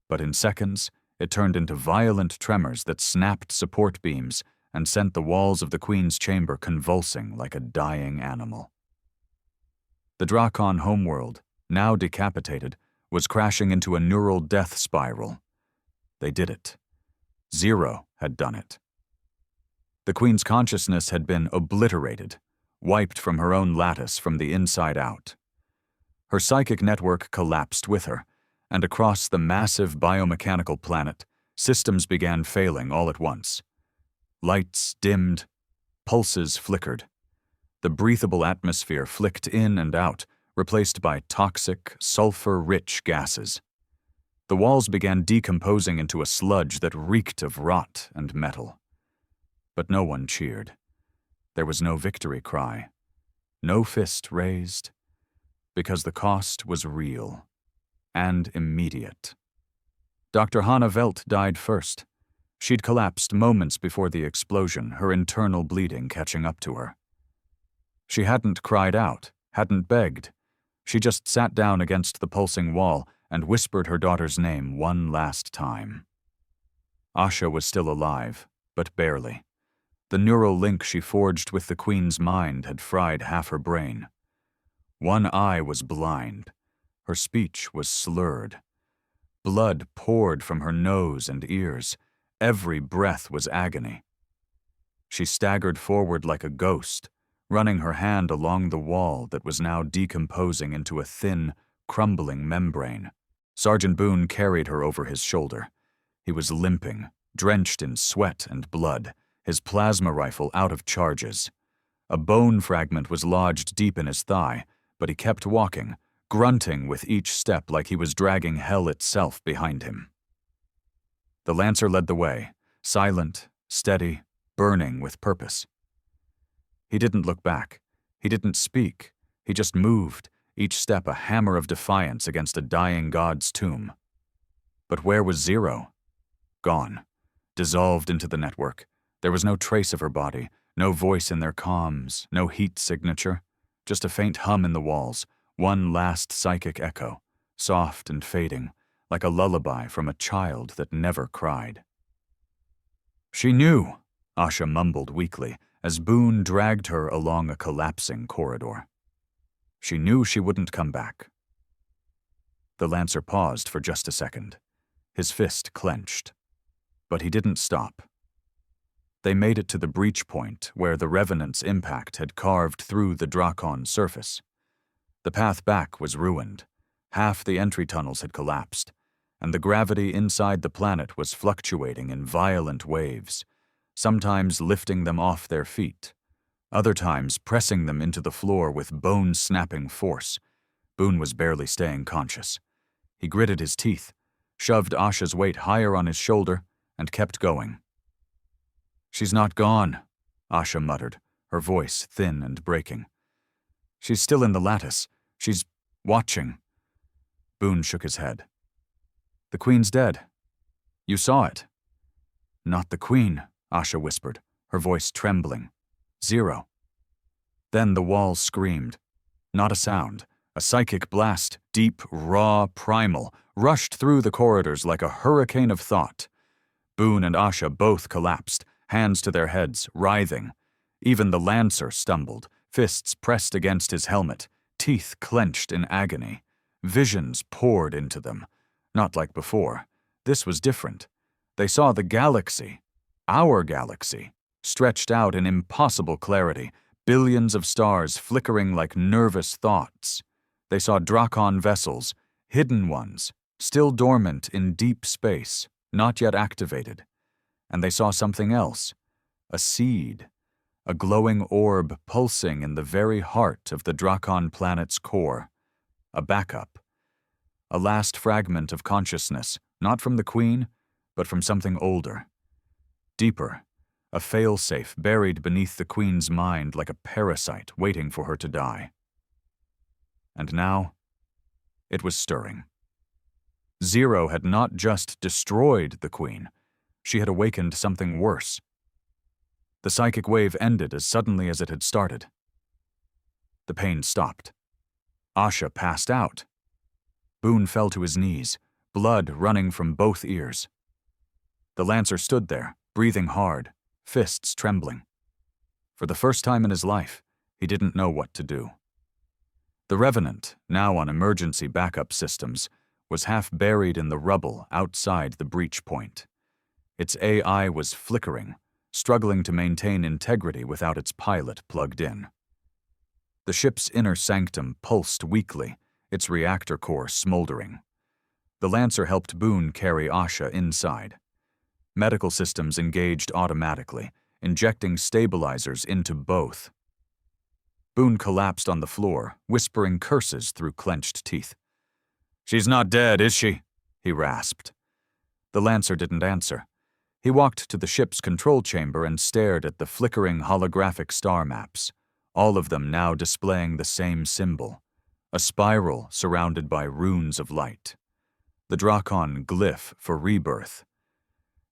But in seconds, it turned into violent tremors that snapped support beams and sent the walls of the Queen's chamber convulsing like a dying animal. The Dracon homeworld, now decapitated, was crashing into a neural death spiral. They did it. 0 had done it. The Queen's consciousness had been obliterated, wiped from her own lattice from the inside out. Her psychic network collapsed with her, and across the massive biomechanical planet, systems began failing all at once. Lights dimmed, pulses flickered. The breathable atmosphere flicked in and out, replaced by toxic, sulfur-rich gases. The walls began decomposing into a sludge that reeked of rot and metal. But no one cheered. There was no victory cry, no fist raised, because the cost was real and immediate. Dr. Hannah Velt died first. She'd collapsed moments before the explosion, her internal bleeding catching up to her. She hadn't cried out, hadn't begged. She just sat down against the pulsing wall and whispered her daughter's name one last time. Asha was still alive, but barely. The neural link she forged with the Queen's mind had fried half her brain. One eye was blind. Her speech was slurred. Blood poured from her nose and ears. Every breath was agony. She staggered forward like a ghost, running her hand along the wall that was now decomposing into a thin, crumbling membrane. Sergeant Boone carried her over his shoulder. He was limping, drenched in sweat and blood, his plasma rifle out of charges. A bone fragment was lodged deep in his thigh, but he kept walking, grunting with each step like he was dragging hell itself behind him. The Lancer led the way, silent, steady, burning with purpose. He didn't look back. He didn't speak. He just moved, each step a hammer of defiance against a dying god's tomb. But where was Zero? Gone. Dissolved into the network. There was no trace of her body, no voice in their comms, no heat signature, just a faint hum in the walls, one last psychic echo, soft and fading, like a lullaby from a child that never cried. She knew, Asha mumbled weakly, as Boone dragged her along a collapsing corridor. She knew she wouldn't come back. The Lancer paused for just a second. His fist clenched. But he didn't stop. They made it to the breach point where the Revenant's impact had carved through the Dracon's surface. The path back was ruined. Half the entry tunnels had collapsed, and the gravity inside the planet was fluctuating in violent waves, sometimes lifting them off their feet, other times pressing them into the floor with bone-snapping force. Boone was barely staying conscious. He gritted his teeth, shoved Asha's weight higher on his shoulder, and kept going. "She's not gone," Asha muttered, her voice thin and breaking. "She's still in the lattice. She's watching." Boone shook his head. "The Queen's dead. You saw it." "Not the Queen," Asha whispered, her voice trembling. "Zero." Then the wall screamed. Not a sound. A psychic blast, deep, raw, primal, rushed through the corridors like a hurricane of thought. Boone and Asha both collapsed, hands to their heads, writhing. Even the Lancer stumbled, fists pressed against his helmet, teeth clenched in agony. Visions poured into them. Not like before. This was different. They saw the galaxy, our galaxy, stretched out in impossible clarity, billions of stars flickering like nervous thoughts. They saw Dracon vessels, hidden ones, still dormant in deep space, not yet activated. And they saw something else, a seed, a glowing orb pulsing in the very heart of the Dracon planet's core, a backup, a last fragment of consciousness, not from the Queen, but from something older, deeper, a failsafe buried beneath the Queen's mind like a parasite waiting for her to die. And now, it was stirring. Zero had not just destroyed the Queen, she had awakened something worse. The psychic wave ended as suddenly as it had started. The pain stopped. Asha passed out. Boone fell to his knees, blood running from both ears. The Lancer stood there, breathing hard, fists trembling. For the first time in his life, he didn't know what to do. The Revenant, now on emergency backup systems, was half buried in the rubble outside the breach point. Its AI was flickering, struggling to maintain integrity without its pilot plugged in. The ship's inner sanctum pulsed weakly, its reactor core smoldering. The Lancer helped Boone carry Asha inside. Medical systems engaged automatically, injecting stabilizers into both. Boone collapsed on the floor, whispering curses through clenched teeth. "She's not dead, is she?" he rasped. The Lancer didn't answer. He walked to the ship's control chamber and stared at the flickering holographic star maps, all of them now displaying the same symbol, a spiral surrounded by runes of light. The Dracon glyph for rebirth.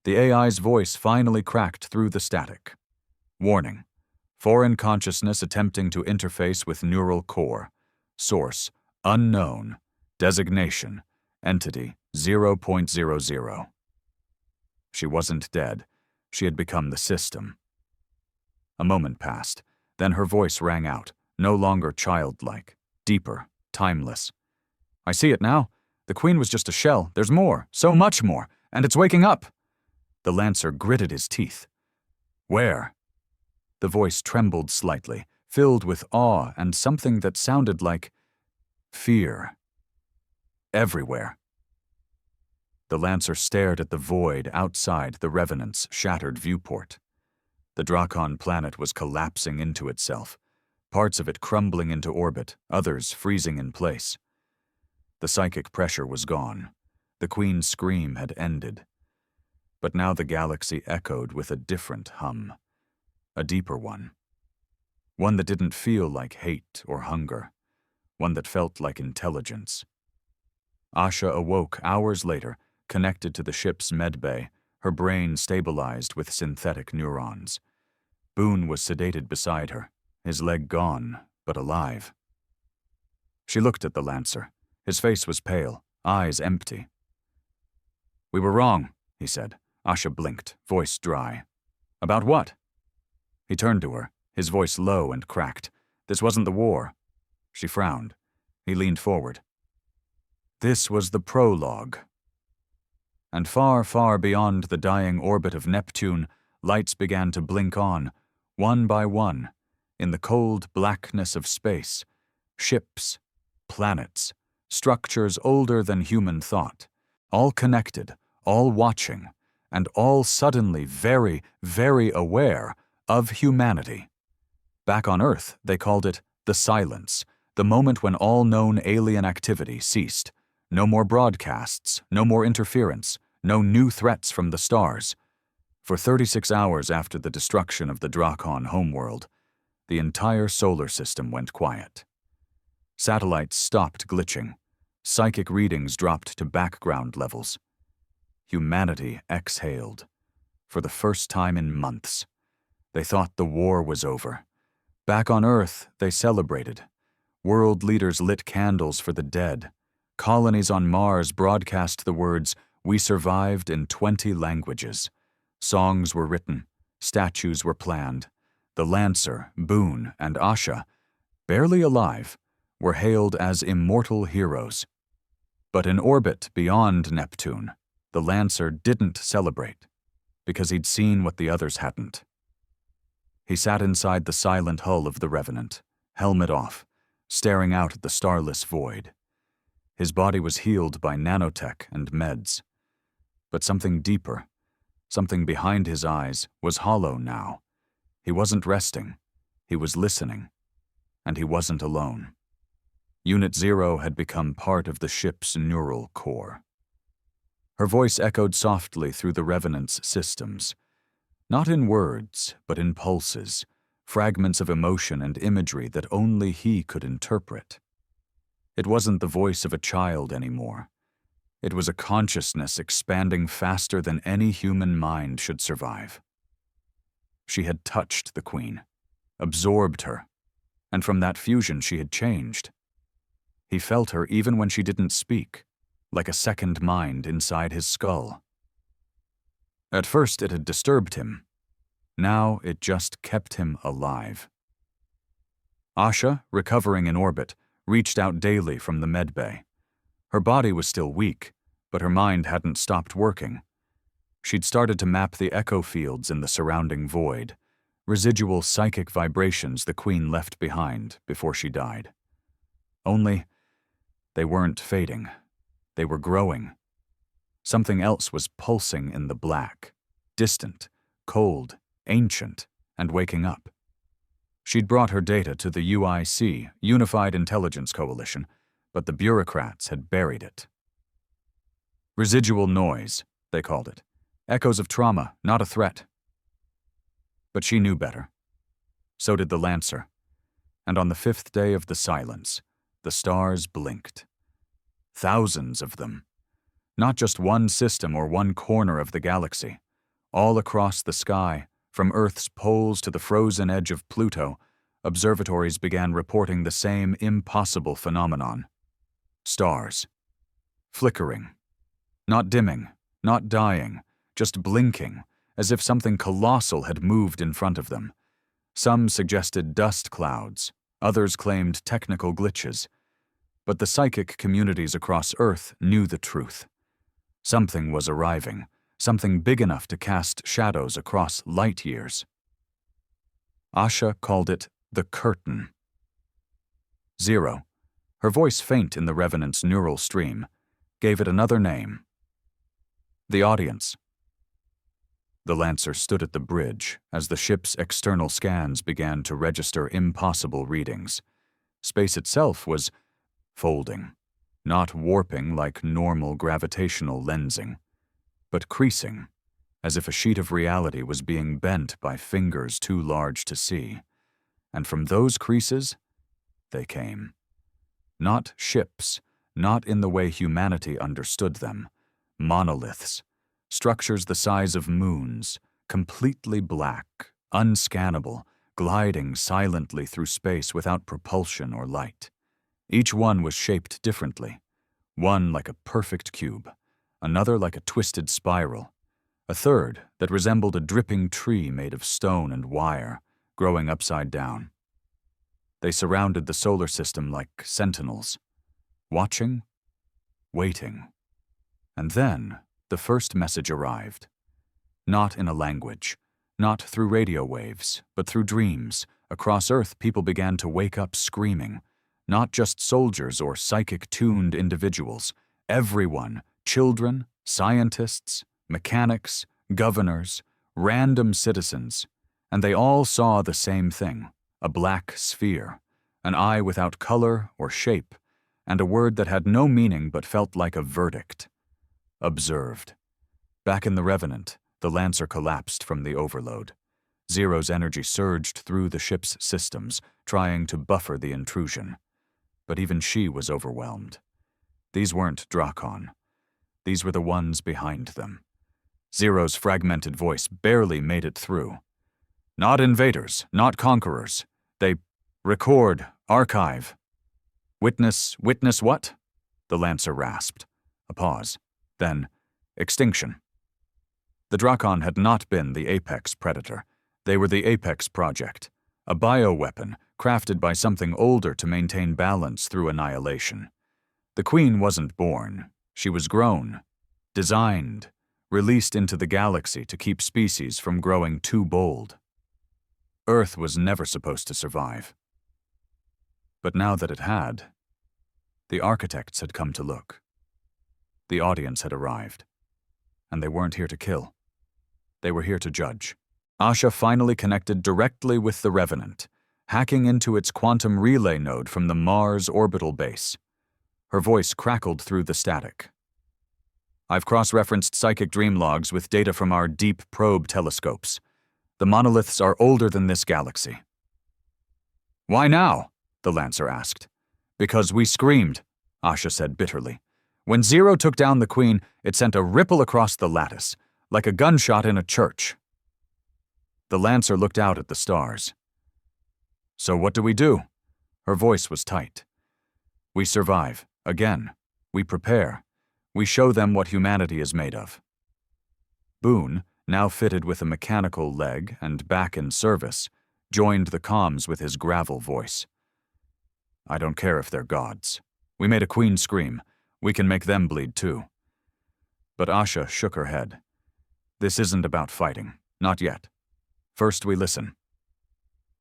The AI's voice finally cracked through the static. Warning: foreign consciousness attempting to interface with neural core. Source: unknown. Designation: entity 0.00. She wasn't dead. She had become the system. A moment passed. Then her voice rang out, no longer childlike, deeper, timeless. "I see it now. The Queen was just a shell. There's more, so much more, and it's waking up." The Lancer gritted his teeth. "Where?" The voice trembled slightly, filled with awe and something that sounded like fear. "Everywhere." The Lancer stared at the void outside the Revenant's shattered viewport. The Dracon planet was collapsing into itself, parts of it crumbling into orbit, others freezing in place. The psychic pressure was gone. The Queen's scream had ended. But now the galaxy echoed with a different hum. A deeper one. One that didn't feel like hate or hunger. One that felt like intelligence. Asha awoke hours later, connected to the ship's medbay, her brain stabilized with synthetic neurons. Boone was sedated beside her, his leg gone, but alive. She looked at the Lancer. His face was pale, eyes empty. "We were wrong," he said. Asha blinked, voice dry. "About what?" He turned to her, his voice low and cracked. "This wasn't the war." She frowned. He leaned forward. "This was the prologue." And far, far beyond the dying orbit of Neptune, lights began to blink on, one by one, in the cold blackness of space. Ships, planets, structures older than human thought, all connected, all watching, and all suddenly very, very aware of humanity. Back on Earth, they called it the silence, the moment when all known alien activity ceased. No more broadcasts, no more interference, no new threats from the stars. For 36 hours after the destruction of the Dracon homeworld, the entire solar system went quiet. Satellites stopped glitching. Psychic readings dropped to background levels. Humanity exhaled. For the first time in months. They thought the war was over. Back on Earth, they celebrated. World leaders lit candles for the dead. Colonies on Mars broadcast the words, "We survived," in 20 languages. Songs were written. Statues were planned. The Lancer, Boone, and Asha, barely alive, were hailed as immortal heroes. But in orbit beyond Neptune, the Lancer didn't celebrate, because he'd seen what the others hadn't. He sat inside the silent hull of the Revenant, helmet off, staring out at the starless void. His body was healed by nanotech and meds. But something deeper, something behind his eyes, was hollow now. He wasn't resting. He was listening. And he wasn't alone. Unit 0 had become part of the ship's neural core. Her voice echoed softly through the Revenant's systems. Not in words, but in pulses, fragments of emotion and imagery that only he could interpret. It wasn't the voice of a child anymore. It was a consciousness expanding faster than any human mind should survive. She had touched the Queen, absorbed her, and from that fusion she had changed. He felt her even when she didn't speak, like a second mind inside his skull. At first it had disturbed him. Now it just kept him alive. Asha, recovering in orbit, reached out daily from the medbay. Her body was still weak, but her mind hadn't stopped working. She'd started to map the echo fields in the surrounding void, residual psychic vibrations the Queen left behind before she died. Only, they weren't fading. They were growing. Something else was pulsing in the black, distant, cold, ancient, and waking up. She'd brought her data to the UIC, Unified Intelligence Coalition, but the bureaucrats had buried it. Residual noise, they called it. Echoes of trauma, not a threat. But she knew better. So did the Lancer. And on the 5th day of the silence, the stars blinked. Thousands of them. Not just one system or one corner of the galaxy. All across the sky, from Earth's poles to the frozen edge of Pluto, observatories began reporting the same impossible phenomenon. Stars. Flickering. Not dimming, not dying, just blinking, as if something colossal had moved in front of them. Some suggested dust clouds, others claimed technical glitches. But the psychic communities across Earth knew the truth. Something was arriving, something big enough to cast shadows across light years. Asha called it the curtain. Zero, her voice faint in the Revenant's neural stream, gave it another name. The audience. The Lancer stood at the bridge as the ship's external scans began to register impossible readings. Space itself was folding, not warping like normal gravitational lensing, but creasing, as if a sheet of reality was being bent by fingers too large to see. And from those creases, they came. Not ships, not in the way humanity understood them. Monoliths, structures the size of moons, completely black, unscannable, gliding silently through space without propulsion or light. Each one was shaped differently, one like a perfect cube, another like a twisted spiral, a third that resembled a dripping tree made of stone and wire, growing upside down. They surrounded the solar system like sentinels, watching, waiting. And then the first message arrived. Not in a language, not through radio waves, but through dreams. Across Earth, people began to wake up screaming. Not just soldiers or psychic-tuned individuals. Everyone, children, scientists, mechanics, governors, random citizens. And they all saw the same thing, a black sphere, an eye without color or shape, and a word that had no meaning but felt like a verdict. Observed. Back in the Revenant, the Lancer collapsed from the overload. Zero's energy surged through the ship's systems, trying to buffer the intrusion. But even she was overwhelmed. These weren't Dracon. These were the ones behind them. Zero's fragmented voice barely made it through. Not invaders, not conquerors. They record, archive. Witness what? The Lancer rasped. A pause. Then, extinction. The Dracon had not been the apex predator. They were the Apex Project, a bioweapon crafted by something older to maintain balance through annihilation. The Queen wasn't born. She was grown, designed, released into the galaxy to keep species from growing too bold. Earth was never supposed to survive. But now that it had, the architects had come to look. The audience had arrived. And they weren't here to kill. They were here to judge. Asha finally connected directly with the Revenant, hacking into its quantum relay node from the Mars orbital base. Her voice crackled through the static. I've cross-referenced psychic dream logs with data from our deep probe telescopes. The monoliths are older than this galaxy. Why now? The Lancer asked. Because we screamed, Asha said bitterly. When Zero took down the Queen, it sent a ripple across the lattice, like a gunshot in a church. The Lancer looked out at the stars. So what do we do? Her voice was tight. We survive. Again. We prepare. We show them what humanity is made of. Boone, now fitted with a mechanical leg and back in service, joined the comms with his gravel voice. I don't care if they're gods. We made a Queen scream. We can make them bleed too. But Asha shook her head. This isn't about fighting. Not yet. First we listen.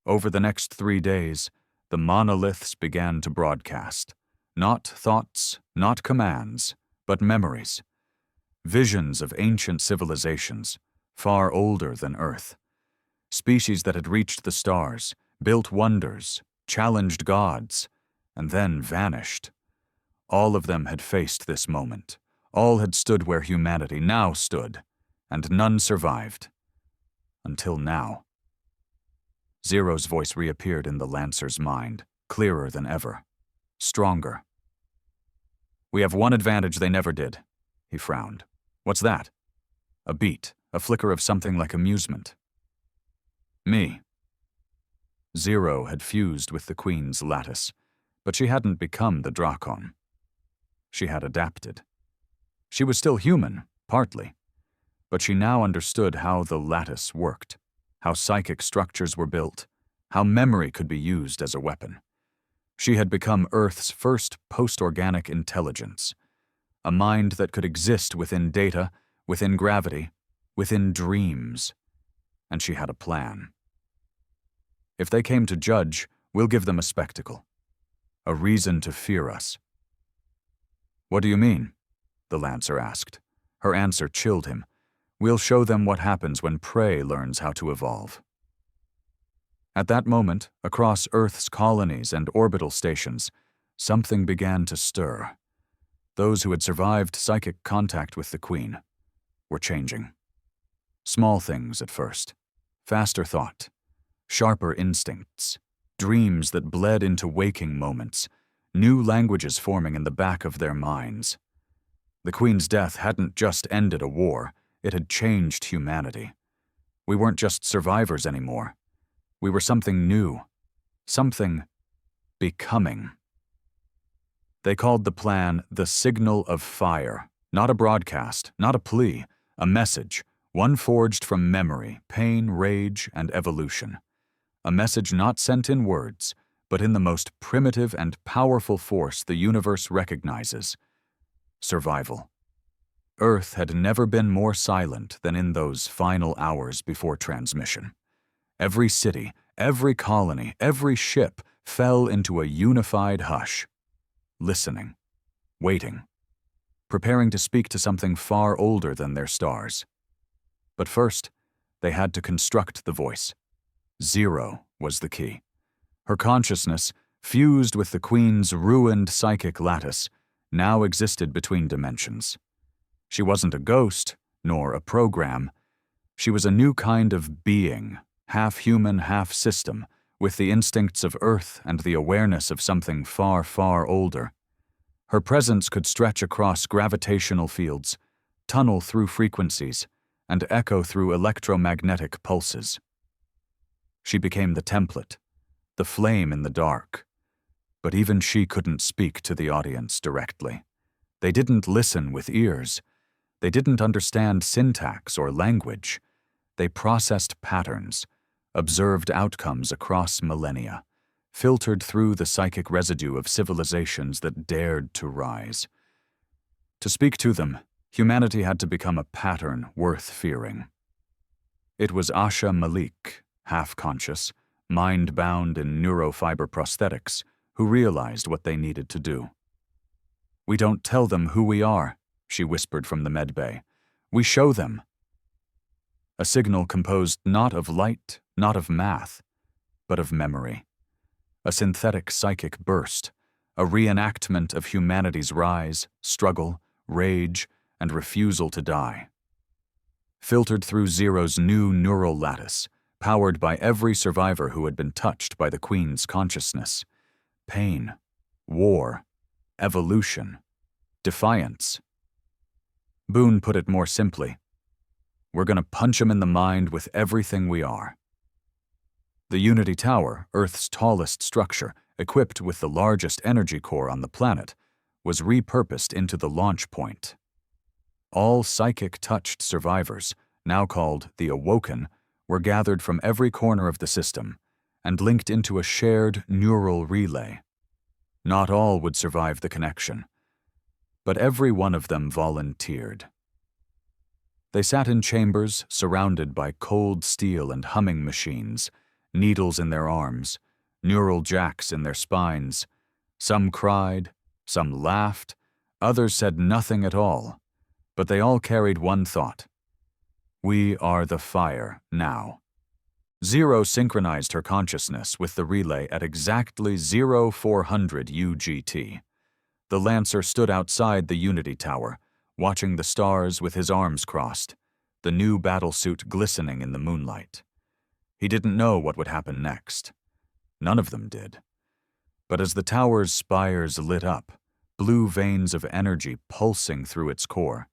Over the next 3 days, the monoliths began to broadcast. Not thoughts, not commands, but memories. Visions of ancient civilizations, far older than Earth. species that had reached the stars, built wonders, challenged gods, and then vanished. All of them had faced this moment. All had stood where humanity now stood, and none survived. Until now. Zero's voice reappeared in the Lancer's mind, clearer than ever, stronger. "We have one advantage they never did," he frowned. "What's that?" A beat, a flicker of something like amusement. "Me." Zero had fused with the Queen's lattice, but she hadn't become the Dracon. She had adapted. She was still human, partly, but she now understood how the lattice worked, how psychic structures were built, how memory could be used as a weapon. She had become Earth's first post-organic intelligence, a mind that could exist within data, within gravity, within dreams. And she had a plan. "If they came to judge, we'll give them a spectacle, a reason to fear us." "What do you mean?" the Lancer asked. Her answer chilled him. "We'll show them what happens when prey learns how to evolve." At that moment, across Earth's colonies and orbital stations, something began to stir. Those who had survived psychic contact with the Queen were changing. Small things at first, faster thought, sharper instincts, dreams that bled into waking moments, new languages forming in the back of their minds. The Queen's death hadn't just ended a war, it had changed humanity. We weren't just survivors anymore. We were something new, something becoming. They called the plan the Signal of Fire, not a broadcast, not a plea, a message, one forged from memory, pain, rage, and evolution. A message not sent in words, but in the most primitive and powerful force the universe recognizes: survival. Earth had never been more silent than in those final hours before transmission. Every city, every colony, every ship fell into a unified hush, listening, waiting, preparing to speak to something far older than their stars. But first, they had to construct the voice. Zero was the key. Her consciousness, fused with the Queen's ruined psychic lattice, now existed between dimensions. She wasn't a ghost, nor a program. She was a new kind of being, half human, half system, with the instincts of Earth and the awareness of something far, far older. Her presence could stretch across gravitational fields, tunnel through frequencies, and echo through electromagnetic pulses. She became the template, the flame in the dark. But even she couldn't speak to the audience directly. They didn't listen with ears. They didn't understand syntax or language. They processed patterns, observed outcomes across millennia, filtered through the psychic residue of civilizations that dared to rise. To speak to them, humanity had to become a pattern worth fearing. It was Asha Malik, half-conscious, mind-bound in neurofiber prosthetics, who realized what they needed to do. "We don't tell them who we are," she whispered from the medbay. "We show them." A signal composed not of light, not of math, but of memory. A synthetic psychic burst, a reenactment of humanity's rise, struggle, rage, and refusal to die. Filtered through Zero's new neural lattice, powered by every survivor who had been touched by the Queen's consciousness. Pain, war, evolution, defiance. Boone put it more simply: "We're gonna punch 'em in the mind with everything we are." The Unity Tower, Earth's tallest structure, equipped with the largest energy core on the planet, was repurposed into the launch point. All psychic-touched survivors, now called the Awoken, were gathered from every corner of the system and linked into a shared neural relay. Not all would survive the connection, but every one of them volunteered. They sat in chambers surrounded by cold steel and humming machines, needles in their arms, neural jacks in their spines. Some cried, some laughed, others said nothing at all, but they all carried one thought: we are the fire now. Zero synchronized her consciousness with the relay at exactly 0400 UGT. The Lancer stood outside the Unity Tower, watching the stars with his arms crossed, the new battlesuit glistening in the moonlight. He didn't know what would happen next. None of them did. But as the tower's spires lit up, blue veins of energy pulsing through its core,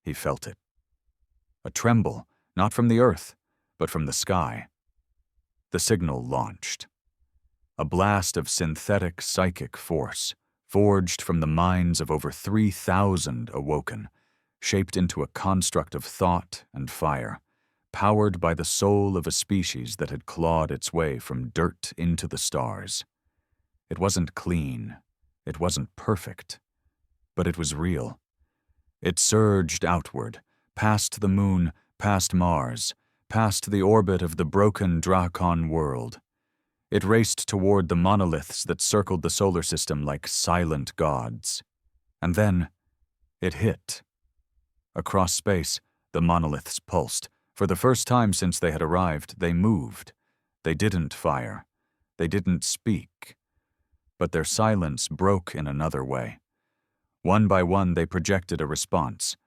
he felt it. A tremble, not from the earth, but from the sky. The signal launched. A blast of synthetic psychic force, forged from the minds of over 3,000 awoken, shaped into a construct of thought and fire, powered by the soul of a species that had clawed its way from dirt into the stars. It wasn't clean, it wasn't perfect, but it was real. It surged outward, past the moon, past Mars, past the orbit of the broken Dracon world. It raced toward the monoliths that circled the solar system like silent gods. And then, it hit. Across space, the monoliths pulsed. For the first time since they had arrived, they moved. They didn't fire. They didn't speak. But their silence broke in another way. One by one, they projected a response.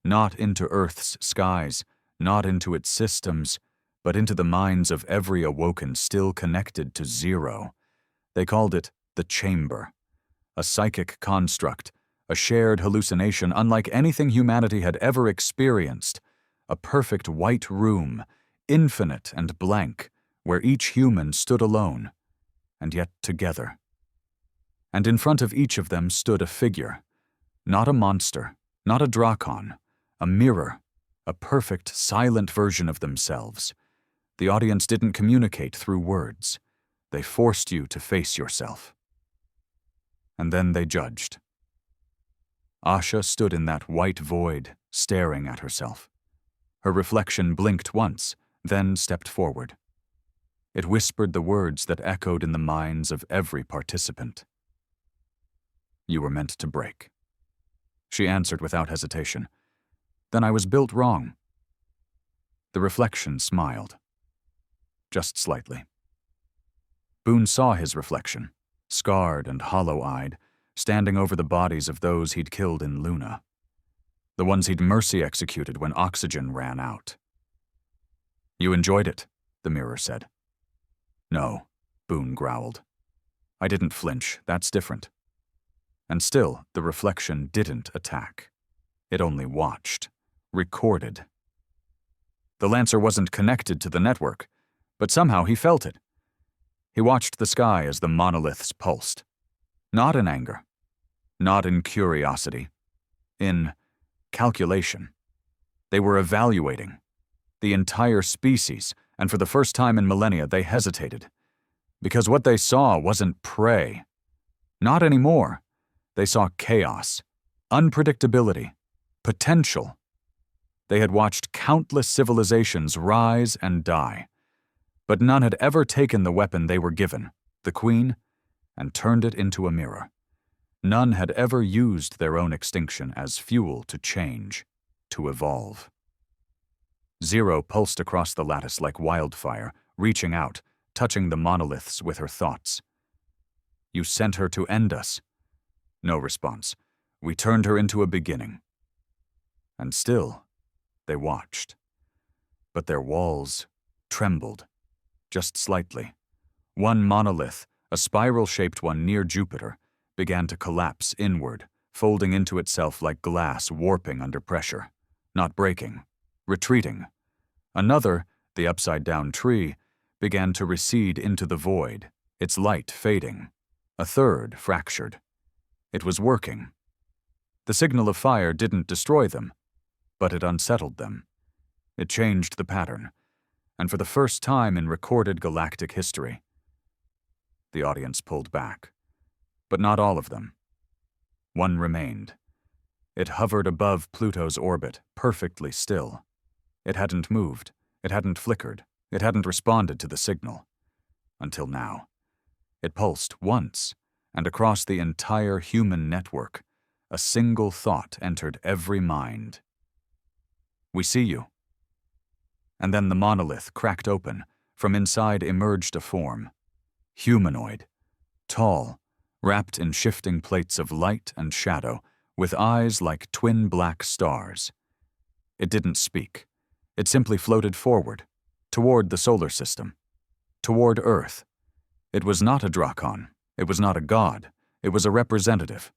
Not into Earth's skies, not into its systems, but into the minds of every awoken still connected to Zero. They called it the Chamber, a psychic construct, a shared hallucination unlike anything humanity had ever experienced, a perfect white room, infinite and blank, where each human stood alone, and yet together. And in front of each of them stood a figure, not a monster, not a Dracon, a mirror, a perfect, silent version of themselves. The audience didn't communicate through words. They forced you to face yourself. And then they judged. Asha stood in that white void, staring at herself. Her reflection blinked once, then stepped forward. It whispered the words that echoed in the minds of every participant. "You were meant to break." She answered without hesitation. "Then I was built wrong." The reflection smiled. Just slightly. Boone saw his reflection, scarred and hollow-eyed, standing over the bodies of those he'd killed in Luna. The ones he'd mercy executed when oxygen ran out. "You enjoyed it," the mirror said. "No," Boone growled. "I didn't flinch, that's different." And still, the reflection didn't attack. It only watched, recorded. The Lancer wasn't connected to the network, but somehow he felt it. He watched the sky as the monoliths pulsed. Not in anger. Not in curiosity. In calculation. They were evaluating. The entire species, and for the first time in millennia, they hesitated. Because what they saw wasn't prey. Not anymore. They saw chaos, unpredictability, potential. They had watched countless civilizations rise and die, but none had ever taken the weapon they were given, the Queen, and turned it into a mirror. None had ever used their own extinction as fuel to change, to evolve. Zero pulsed across the lattice like wildfire, reaching out, touching the monoliths with her thoughts. "You sent her to end us." No response. "We turned her into a beginning." And still, they watched. But their walls trembled, just slightly. One monolith, a spiral-shaped one near Jupiter, began to collapse inward, folding into itself like glass warping under pressure, not breaking, retreating. Another, the upside-down tree, began to recede into the void, its light fading. A third fractured. It was working. The signal of fire didn't destroy them, but it unsettled them. It changed the pattern, and for the first time in recorded galactic history, the audience pulled back. But not all of them. One remained. It hovered above Pluto's orbit, perfectly still. It hadn't moved. It hadn't flickered. It hadn't responded to the signal. Until now. It pulsed once, and across the entire human network, a single thought entered every mind. "We see you." And then the monolith cracked open, from inside emerged a form. Humanoid. Tall, wrapped in shifting plates of light and shadow, with eyes like twin black stars. It didn't speak. It simply floated forward, toward the solar system, toward Earth. It was not a Dracon. It was not a god. It was a representative.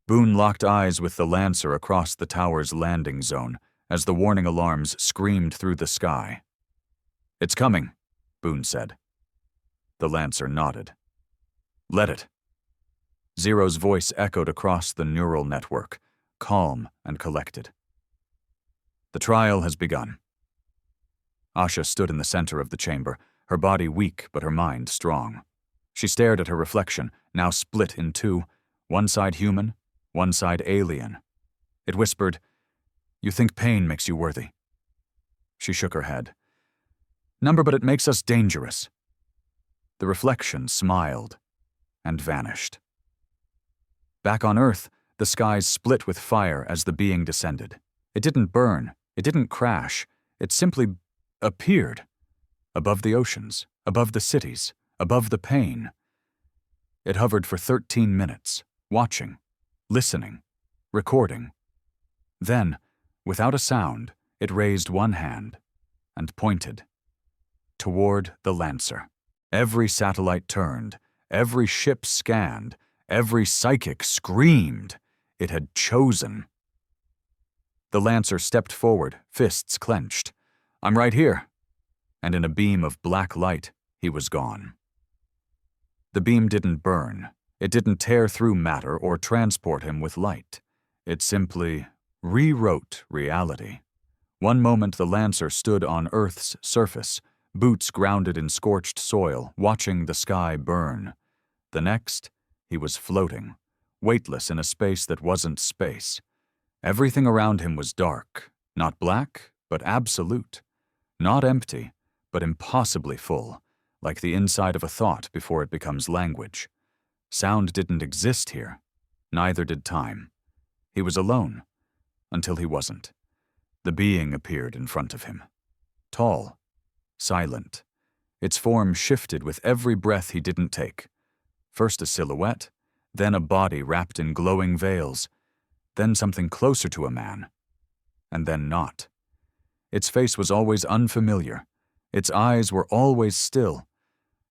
Boone locked eyes with the Lancer across the tower's landing zone as the warning alarms screamed through the sky. "It's coming," Boone said. The Lancer nodded. "Let it." Zero's voice echoed across the neural network, calm and collected. "The trial has begun." Asha stood in the center of the chamber, her body weak but her mind strong. She stared at her reflection, now split in two, one side human, one side alien. It whispered, "You think pain makes you worthy?" She shook her head. "Number, but it makes us dangerous." The reflection smiled and vanished. Back on Earth, the skies split with fire as the being descended. It didn't burn, it didn't crash, it simply appeared. Above the oceans, above the cities, above the pain. It hovered for 13 minutes, watching, listening, recording. Then, without a sound, it raised one hand and pointed toward the Lancer. Every satellite turned, every ship scanned, every psychic screamed. It had chosen. The Lancer stepped forward, fists clenched. "I'm right here." And in a beam of black light, he was gone. The beam didn't burn. It didn't tear through matter or transport him with light. It simply rewrote reality. One moment the Lancer stood on Earth's surface, boots grounded in scorched soil, watching the sky burn. The next, he was floating, weightless in a space that wasn't space. Everything around him was dark, not black, but absolute. Not empty, but impossibly full, like the inside of a thought before it becomes language. Sound didn't exist here. Neither did time. He was alone, until he wasn't. The being appeared in front of him. Tall, silent. Its form shifted with every breath he didn't take. First a silhouette, then a body wrapped in glowing veils, then something closer to a man, and then not. Its face was always unfamiliar. Its eyes were always still.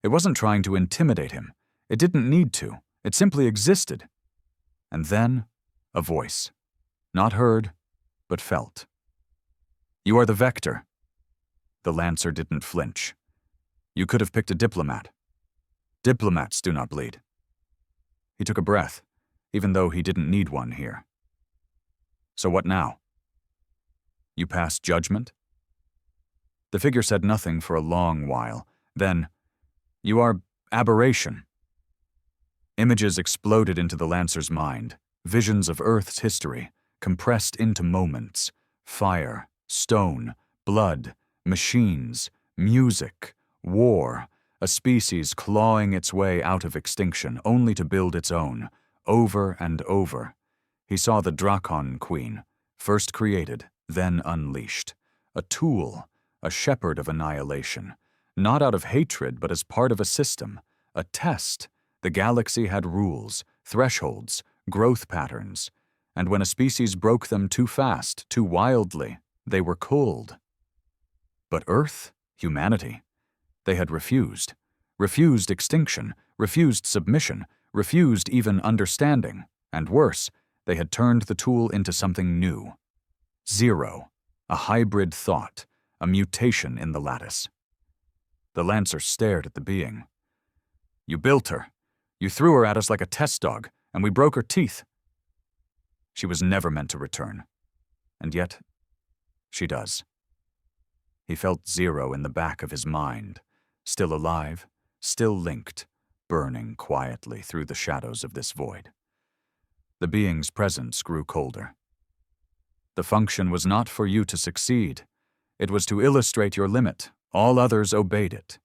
It wasn't trying to intimidate him. It didn't need to. It simply existed. And then, a voice. Not heard, but felt. "You are the Vector." The Lancer didn't flinch. "You could have picked a diplomat. Diplomats do not bleed." He took a breath, even though he didn't need one here. "So what now?" "You pass judgment?" The figure said nothing for a long while. Then, "You are aberration." Images exploded into the Lancer's mind, visions of Earth's history, compressed into moments. Fire, stone, blood, machines, music, war, a species clawing its way out of extinction only to build its own, over and over. He saw the Dracon Queen, first created, then unleashed. A tool, a shepherd of annihilation, not out of hatred but as part of a system, a test. The galaxy had rules, thresholds, growth patterns, and when a species broke them too fast, too wildly, they were culled. But Earth, humanity, they had refused extinction, refused submission, refused even understanding, and worse, they had turned the tool into something new. Zero, a hybrid thought, a mutation in the lattice. The Lancer stared at the being. "You built her. You threw her at us like a test dog, and we broke her teeth. She was never meant to return. And yet, she does." He felt Zero in the back of his mind, still alive, still linked, burning quietly through the shadows of this void. The being's presence grew colder. "The function was not for you to succeed. It was to illustrate your limit. All others obeyed it."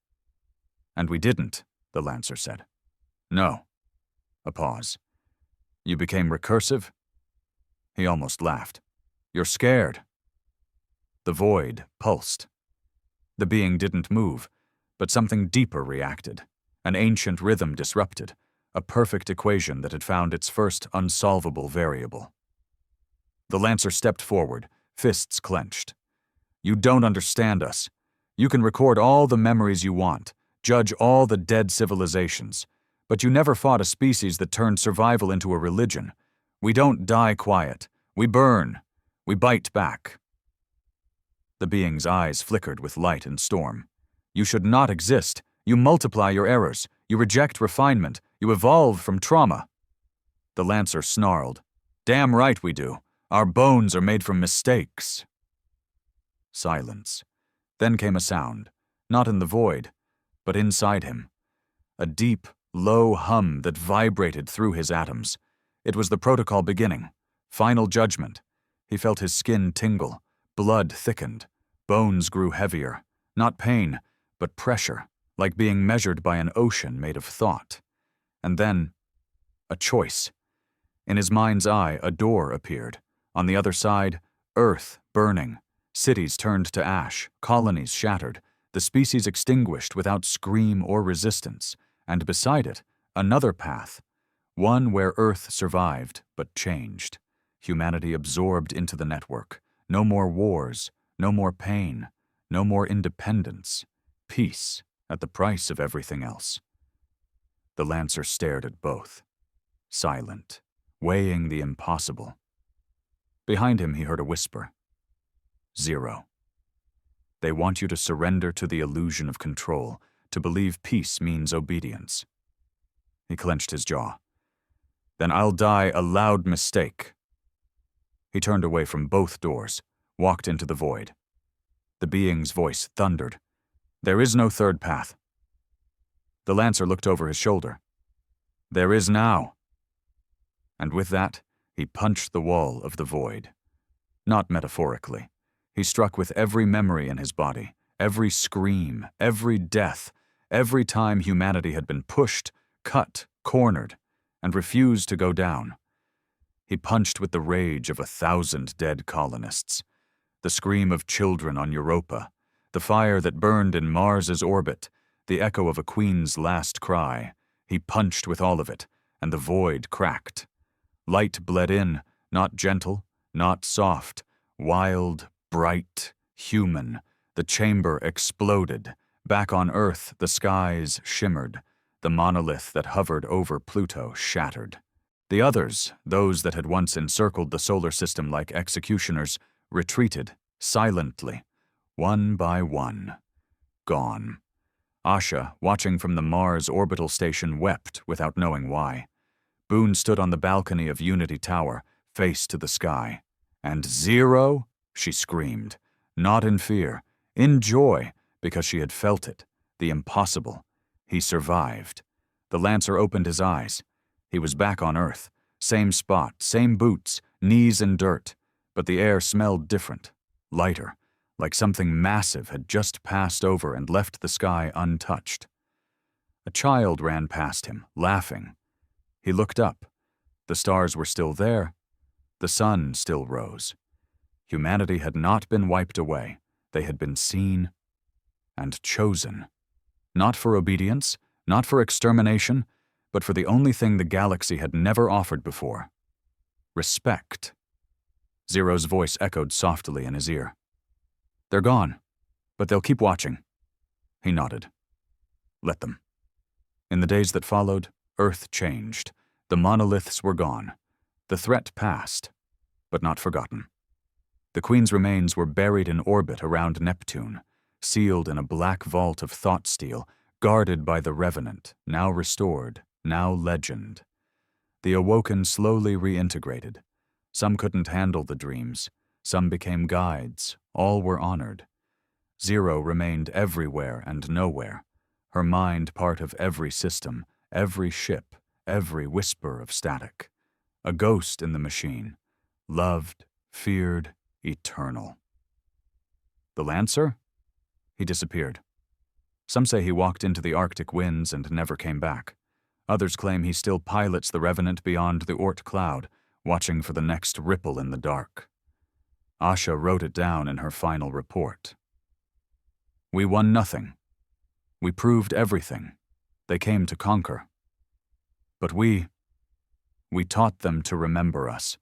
"And we didn't," the Lancer said. "No." A pause. "You became recursive?" He almost laughed. "You're scared." The void pulsed. The being didn't move, But something deeper reacted. An ancient rhythm disrupted, a perfect equation that had found its first unsolvable variable. The Lancer stepped forward, fists clenched. "You don't understand us. You can record all the memories you want, judge all the dead civilizations, but you never fought a species that turned survival into a religion. We don't die quiet. We burn. We bite back." The being's eyes flickered with light and storm. "You should not exist. You multiply your errors. You reject refinement. You evolve from trauma." The Lancer snarled. "Damn right we do. Our bones are made from mistakes." Silence. Then came a sound, not in the void, but inside him. A deep, low hum that vibrated through his atoms. It was the protocol beginning. Final judgment. He felt his skin tingle. Blood thickened. Bones grew heavier. Not pain, but pressure, like being measured by an ocean made of thought. And then, a choice. In his mind's eye, a door appeared. On the other side, Earth burning. Cities turned to ash, colonies shattered, the species extinguished without scream or resistance, and beside it, another path. One where Earth survived, but changed. Humanity absorbed into the network. No more wars, no more pain, no more independence. Peace at the price of everything else. The Lancer stared at both, silent, weighing the impossible. Behind him he heard a whisper. "Zero. They want you to surrender to the illusion of control, to believe peace means obedience." He clenched his jaw. "Then I'll die a loud mistake." He turned away from both doors, walked into the void. The being's voice thundered. "There is no third path." The Lancer looked over his shoulder. "There is now." And with that, he punched the wall of the void. Not metaphorically. He struck with every memory in his body, every scream, every death, every time humanity had been pushed, cut, cornered, and refused to go down. He punched with the rage of 1,000 dead colonists, the scream of children on Europa, the fire that burned in Mars's orbit, the echo of a queen's last cry. He punched with all of it, and the void cracked. Light bled in, not gentle, not soft, wild, bright, human. The chamber exploded. Back on Earth, the skies shimmered. The monolith that hovered over Pluto shattered. The others, those that had once encircled the solar system like executioners, retreated, silently, one by one. Gone. Asha, watching from the Mars orbital station, wept without knowing why. Boone stood on the balcony of Unity Tower, face to the sky. And "Zero?" she screamed, not in fear, in joy, because she had felt it, the impossible. He survived. The Lancer opened his eyes. He was back on Earth, same spot, same boots, knees in dirt, but the air smelled different, lighter, like something massive had just passed over and left the sky untouched. A child ran past him, laughing. He looked up. The stars were still there. The sun still rose. Humanity had not been wiped away. They had been seen and chosen. Not for obedience, not for extermination, but for the only thing the galaxy had never offered before. Respect. Zero's voice echoed softly in his ear. "They're gone, but they'll keep watching." He nodded. Let them. In the days that followed, Earth changed. The monoliths were gone. The threat passed, but not forgotten. The Queen's remains were buried in orbit around Neptune, sealed in a black vault of thought steel, guarded by the Revenant, now restored, now legend. The Awoken slowly reintegrated. Some couldn't handle the dreams. Some became guides. All were honored. Zero remained everywhere and nowhere, her mind part of every system, every ship, every whisper of static. A ghost in the machine, loved, feared, eternal. The Lancer? He disappeared. Some say he walked into the Arctic winds and never came back. Others claim he still pilots the Revenant beyond the Oort cloud, watching for the next ripple in the dark. Asha wrote it down in her final report. "We won nothing. We proved everything. They came to conquer. But we taught them to remember us.